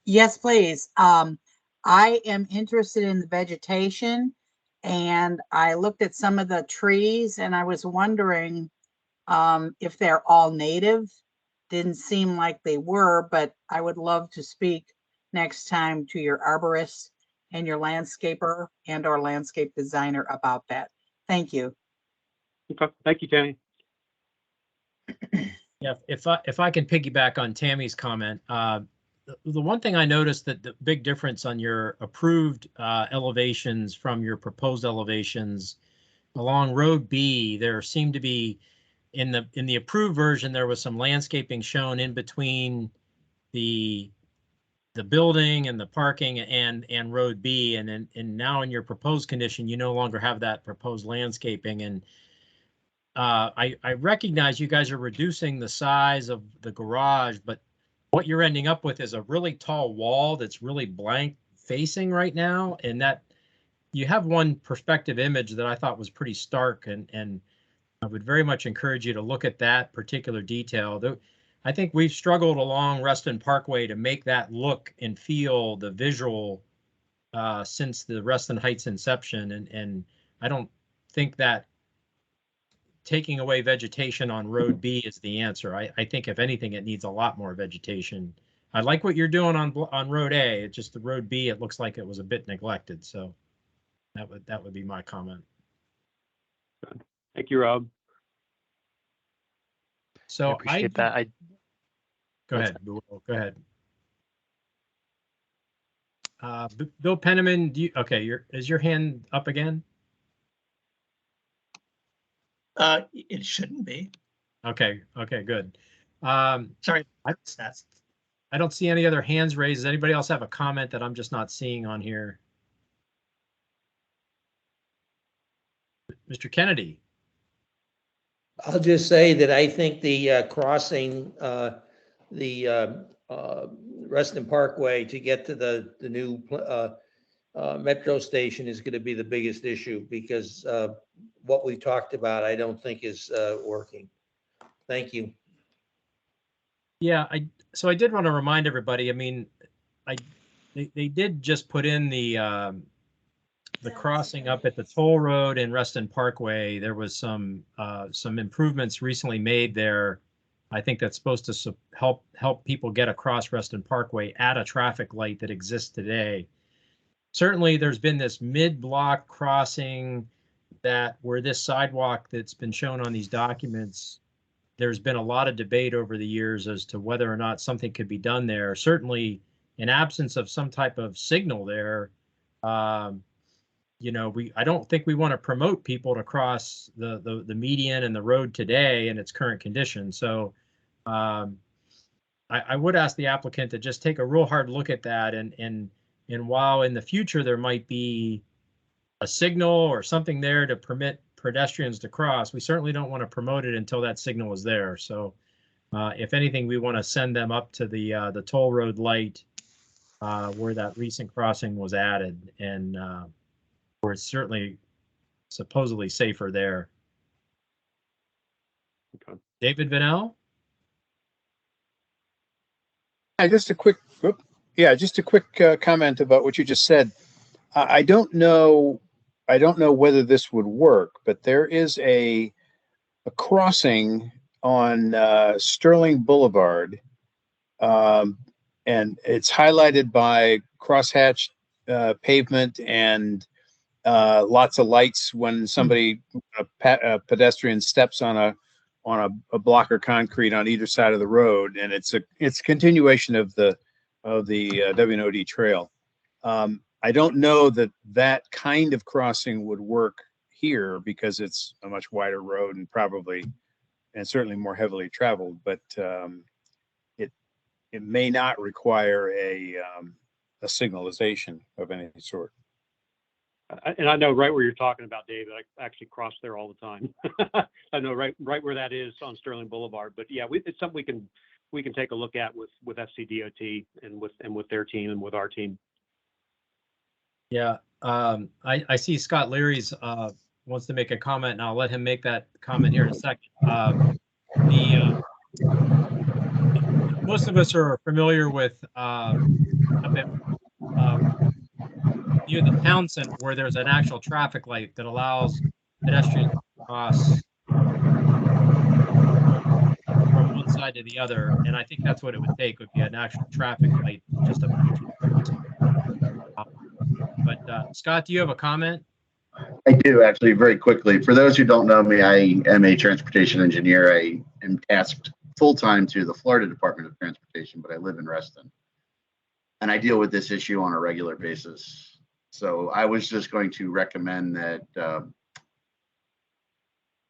Yes, please. I am interested in the vegetation, and I looked at some of the trees, and I was wondering if they're all native. Didn't seem like they were, but I would love to speak next time to your arborist and your landscaper and or landscape designer about that. Thank you. Okay. Thank you, Tammy. Yeah, if I can piggyback on Tammy's comment, the one thing I noticed that the big difference on your approved elevations from your proposed elevations along Road B, there seemed to be in the approved version, there was some landscaping shown in between the building and the parking and Road B, and now in your proposed condition, you no longer have that proposed landscaping. And I recognize you guys are reducing the size of the garage, but what you're ending up with is a really tall wall that's really blank facing right now, and that you have one perspective image that I thought was pretty stark, and I would very much encourage you to look at that particular detail. I think we've struggled along Reston Parkway to make that look and feel the visual since the Reston Heights inception, and I don't think that taking away vegetation on Road B is the answer. I think if anything, it needs a lot more vegetation. I like what you're doing on Road A. It's just the Road B, it looks like it was a bit neglected. So that would be my comment. Thank you, Rob. So I appreciate that. Go ahead. Go ahead. Bill Penniman, is your hand up again? It shouldn't be. Okay, good. Sorry. I don't see any other hands raised. Does anybody else have a comment that I'm just not seeing on here? Mr. Kennedy. I'll just say that I think the crossing the Reston Parkway to get to the new metro station is going to be the biggest issue, because what we talked about, I don't think is working. Thank you. Yeah, so I did want to remind everybody. I mean, they did just put in the crossing up at the toll road in Reston Parkway. There was some improvements recently made there. I think that's supposed to help people get across Reston Parkway at a traffic light that exists today. Certainly, there's been this mid-block crossing where this sidewalk that's been shown on these documents. There's been a lot of debate over the years as to whether or not something could be done there. Certainly, in absence of some type of signal there, I don't think we want to promote people to cross the median and the road today in its current condition. So I would ask the applicant to just take a real hard look at that. And while in the future there might be a signal or something there to permit pedestrians to cross, we certainly don't want to promote it until that signal is there. So if anything, we want to send them up to the toll road light where that recent crossing was added, and where it's certainly supposedly safer there. Okay. David Vanel? Just a quick, just a quick comment about what you just said. I don't know whether this would work, but there is a crossing on Sterling Boulevard, and it's highlighted by crosshatched pavement and lots of lights when somebody, a pedestrian, steps on a block of concrete on either side of the road, and it's a continuation of the WNOD trail. I don't know that kind of crossing would work here because it's a much wider road and certainly more heavily traveled, but it may not require a signalization of any sort. And I know right where you're talking about, David. I actually cross there all the time. I know right where that is on Sterling Boulevard. But yeah, it's something we can take a look at with FCDOT and with their team and with our team. Yeah, I see Scott Leary's wants to make a comment, and I'll let him make that comment here in a second. Most of us are familiar with near the town center, where there's an actual traffic light that allows pedestrians to cross from one side to the other, and I think that's what it would take, would be an actual traffic light, just a. But Scott, do you have a comment? I do, actually, very quickly. For those who don't know me, I am a transportation engineer. I am tasked full-time to the Florida Department of Transportation, but I live in Reston. And I deal with this issue on a regular basis. So I was just going to recommend that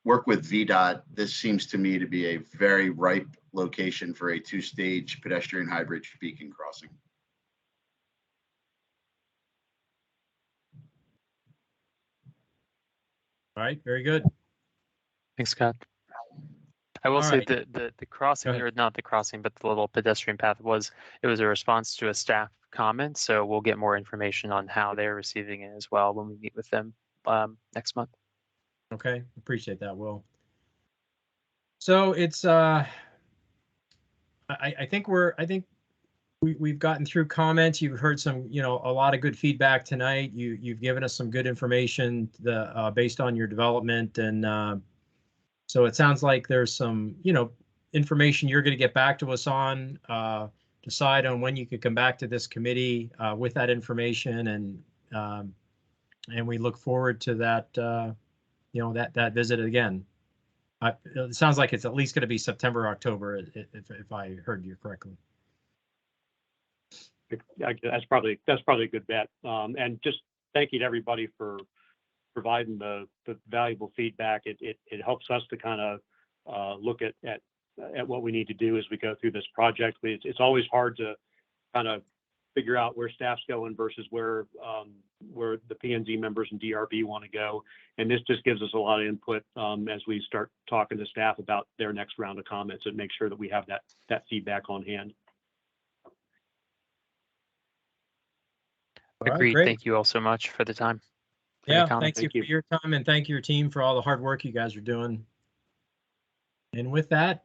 work with VDOT. This seems to me to be a very ripe location for a two-stage pedestrian hybrid beacon crossing. All right, very good. Thanks, Scott. I will All say right. the crossing, or not the crossing, but the little pedestrian path was a response to a staff comment. So we'll get more information on how they're receiving it as well when we meet with them next month. Okay, appreciate that, Will. So it's I think we've gotten through comments. You've heard some, a lot of good feedback tonight. You've given us some good information based on your development, and so it sounds like there's some, information you're going to get back to us on, decide on when you could come back to this committee with that information, and we look forward to that, that visit again. It sounds like it's at least going to be September, October, if I heard you correctly. That's probably a good bet. And just thank you to everybody for providing the valuable feedback. It helps us to kind of look at what we need to do as we go through this project. It's always hard to kind of figure out where staff's going versus where the P&Z members and DRB want to go. And this just gives us a lot of input as we start talking to staff about their next round of comments, and make sure that we have that feedback on hand. Agreed. Great. Thank you all so much for the time. Yeah, thank you for your time, and thank your team for all the hard work you guys are doing. And with that,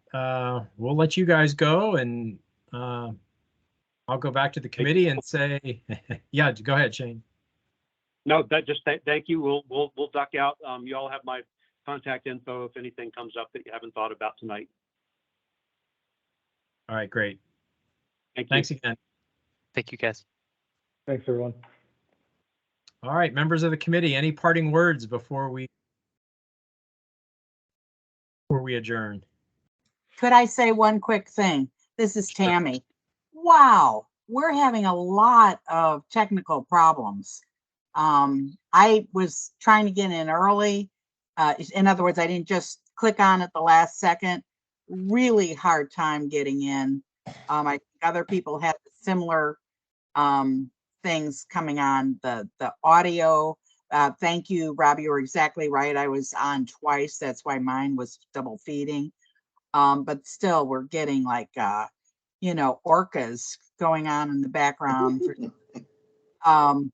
we'll let you guys go, and I'll go back to the committee and say, yeah, go ahead, Shane. No, thank you. We'll duck out. You all have my contact info if anything comes up that you haven't thought about tonight. All right, great. Thanks again. Thank you, guys. Thanks, everyone. All right, members of the committee, any parting words before we adjourn? Could I say one quick thing? This is Tammy. Wow, we're having a lot of technical problems. I was trying to get in early. In other words, I didn't just click on it the last second. Really hard time getting in. I think other people had similar things coming on the audio. Thank you, Rob. You were exactly right. I was on twice. That's why mine was double feeding. But still, we're getting like, orcas going on in the background.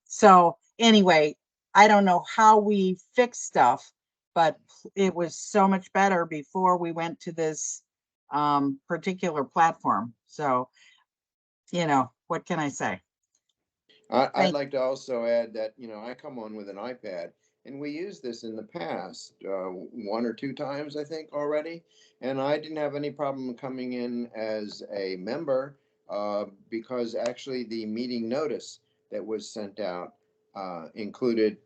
So anyway, I don't know how we fix stuff, but it was so much better before we went to this particular platform. So, you know, what can I say? I'd like to also add that, you know, I come on with an iPad and we used this in the past, 1 or 2 times, I think already. And I didn't have any problem coming in as a member because actually the meeting notice that was sent out included,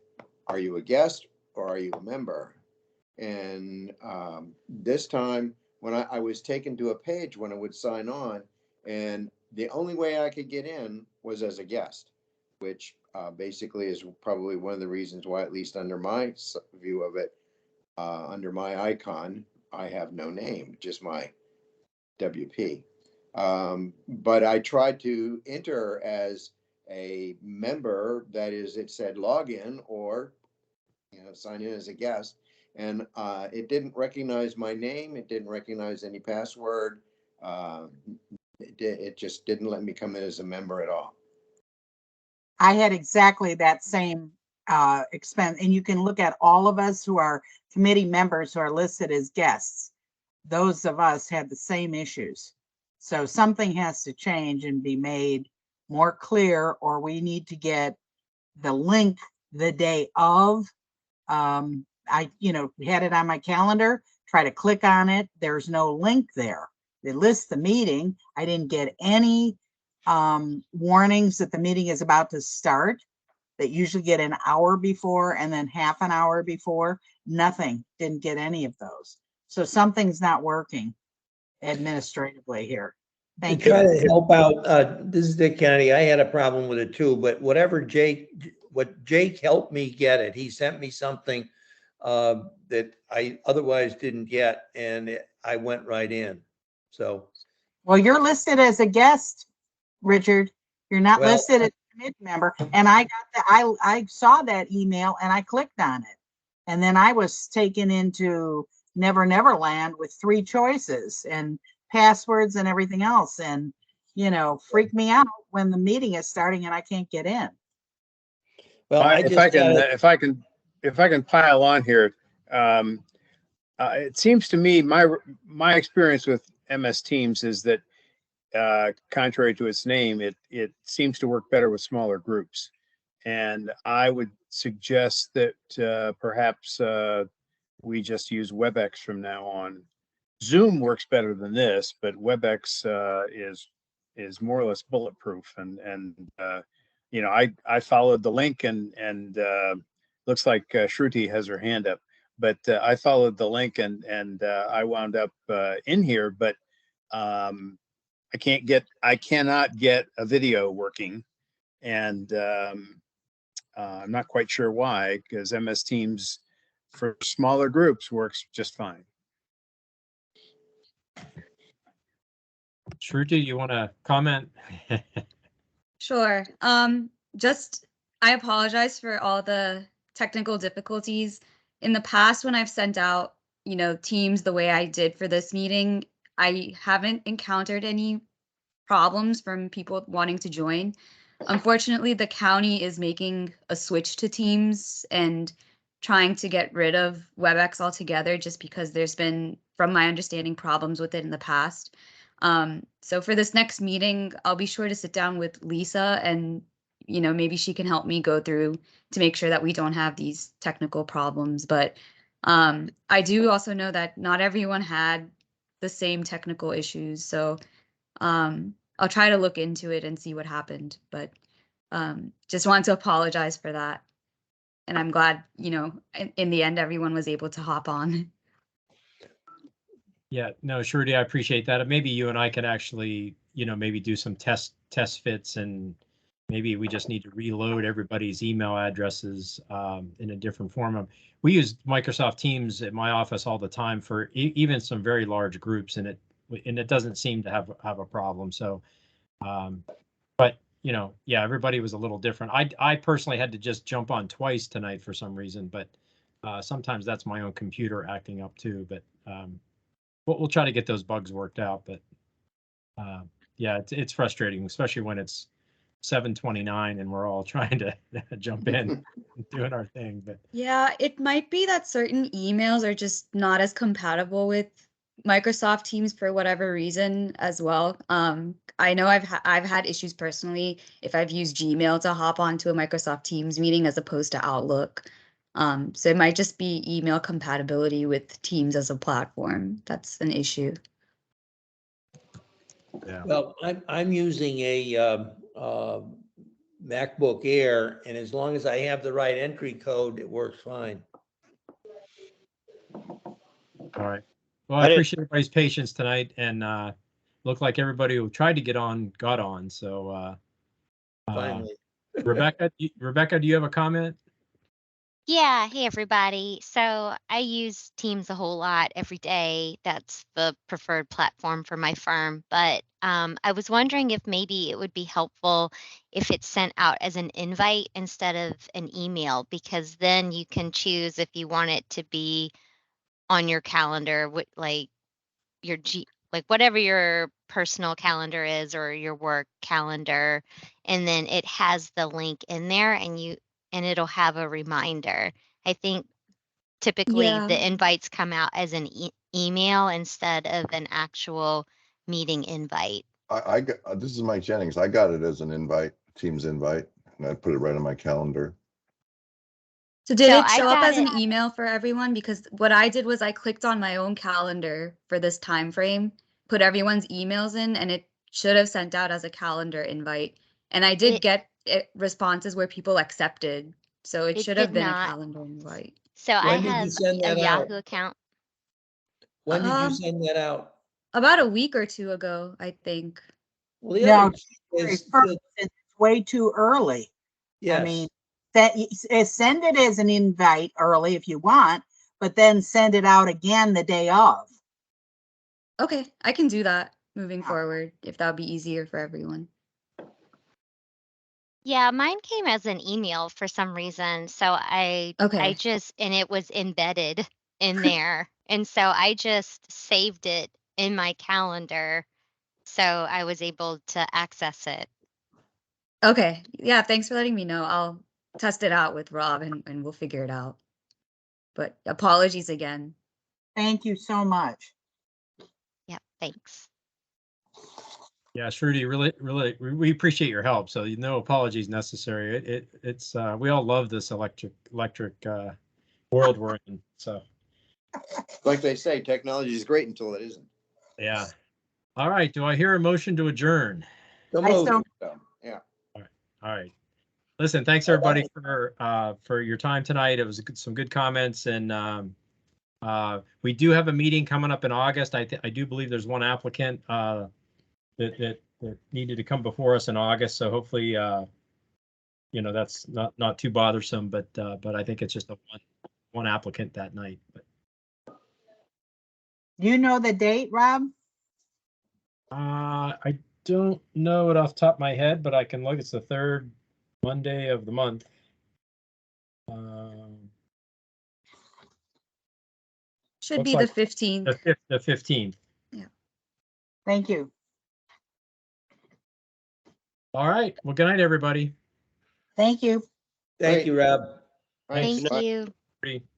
are you a guest or are you a member? And this time when I was taken to a page when I would sign on, and the only way I could get in was as a guest, which basically is probably one of the reasons why, at least under my view of it, under my icon, I have no name, just my WP. But I tried to enter as a member, that is, it said login or, you know, sign in as a guest, and it didn't recognize my name. It didn't recognize any password. It just didn't let me come in as a member at all. I had exactly that same expense, and you can look at all of us who are committee members who are listed as guests. Those of us had the same issues. So something has to change and be made more clear, or we need to get the link the day of. I, you know, had it on my calendar, try to click on it. There's no link there. They list the meeting. I didn't get any warnings that the meeting is about to start, that usually get an hour before and then half an hour before. Nothing, didn't get any of those. So something's not working administratively here. Thank you. Try to help out. This is Dick Kennedy. I had a problem with it too, but what Jake helped me get it. He sent me something that I otherwise didn't get, and I went right in. So. Well, you're listed as a guest, Richard. You're not listed as a committee member. And I got that. I saw that email and I clicked on it. And then I was taken into Never Land with 3 choices and passwords and everything else. And, you know, freak me out when the meeting is starting and I can't get in. Well, if I can pile on here, it seems to me my experience with MS Teams is that contrary to its name, it seems to work better with smaller groups. And I would suggest that perhaps we just use WebEx from now on. Zoom works better than this, but WebEx is more or less bulletproof. And you know, I followed the link and looks like Shruti has her hand up, but I followed the link and I wound up in here, but I cannot get a video working, and I'm not quite sure why, because MS Teams for smaller groups works just fine. Shruti, you want to comment? Sure. I apologize for all the technical difficulties. In the past, when I've sent out, you know, Teams the way I did for this meeting, I haven't encountered any problems from people wanting to join. Unfortunately, the county is making a switch to Teams and trying to get rid of WebEx altogether, just because there's been, from my understanding, problems with it in the past. So for this next meeting, I'll be sure to sit down with Lisa and, you know, maybe she can help me go through to make sure that we don't have these technical problems. But I do also know that not everyone had the same technical issues. So I'll try to look into it and see what happened, but just wanted to apologize for that. And I'm glad, you know, in the end, everyone was able to hop on. Yeah, no, Shruti, I appreciate that. Maybe you and I could actually, you know, maybe do some test fits, and maybe we just need to reload everybody's email addresses in a different form. We use Microsoft Teams at my office all the time for even some very large groups, and it doesn't seem to have a problem. So, but you know, yeah, everybody was a little different. I personally had to just jump on twice tonight for some reason, but sometimes that's my own computer acting up too. But we'll try to get those bugs worked out. But yeah, it's frustrating, especially when it's 7:29 and we're all trying to jump in and doing our thing. But Yeah, it might be that certain emails are just not as compatible with Microsoft Teams for whatever reason as well. I know I've had issues personally if I've used Gmail to hop onto a Microsoft Teams meeting as opposed to Outlook. So it might just be email compatibility with Teams as a platform. That's an issue. yeah, Well, I'm using a MacBook Air, and as long as I have the right entry code, it works fine. all right. Well, I appreciate everybody's patience tonight, and looked like everybody who tried to get on got on. So Finally. Rebecca, do you have a comment? Yeah, hey everybody. So I use Teams a whole lot every day. That's the preferred platform for my firm. But I was wondering if maybe it would be helpful if it's sent out as an invite instead of an email, because then you can choose if you want it to be on your calendar, with like your like whatever your personal calendar is or your work calendar, and then it has the link in there, and it'll have a reminder. I think typically Yeah. the invites come out as an email instead of an actual meeting invite. I got, this is Mike Jennings. I got it as an invite, Teams invite, and I put it right on my calendar. So did So it I show up got as an it. email for everyone? Because what I did was I clicked on my own calendar for this time frame, put everyone's emails in, and it should have sent out as a calendar invite. And I did get responses where people accepted. So it It should did have been a not. calendar invite. So I When did you have send a that out? Yahoo account. When did you Um, send that out? About a week or two ago, I think. Well, the No, other January is 1st, it's way too early. I yes. mean, send it as an invite early if you want, but then send it out again the day of. Okay, I can do that moving forward if that would be easier for everyone. Yeah, mine came as an email for some reason. So I Okay. just, and it was embedded in there. And so I just saved it in my calendar. So I was able to access it. Okay. Yeah, thanks for letting me know. I'll test it out with Rob and we'll figure it out. But apologies again. Thank you so much. Yep, thanks. Yeah, Shruti, really, we appreciate your help. So no apologies necessary. It's we all love this electric world we're in. So Like they say, technology is great until it isn't. yeah. All right. Do I hear a motion to adjourn? Yeah. All right. Listen, thanks everybody for your time tonight. It was some good comments, and we do have a meeting coming up in August. I do believe there's one applicant that needed to come before us in August. So hopefully, you know, that's not too bothersome. But I think it's just one applicant that night. But Do you know the date, Rob? I don't know it off the top of my head, but I can look. It's the third Monday of the month. Should Looks be like the 15th. the 15th. Yeah. Thank you. All right. Well, good night, everybody. Thank you. Thank you, Rob. Thank you.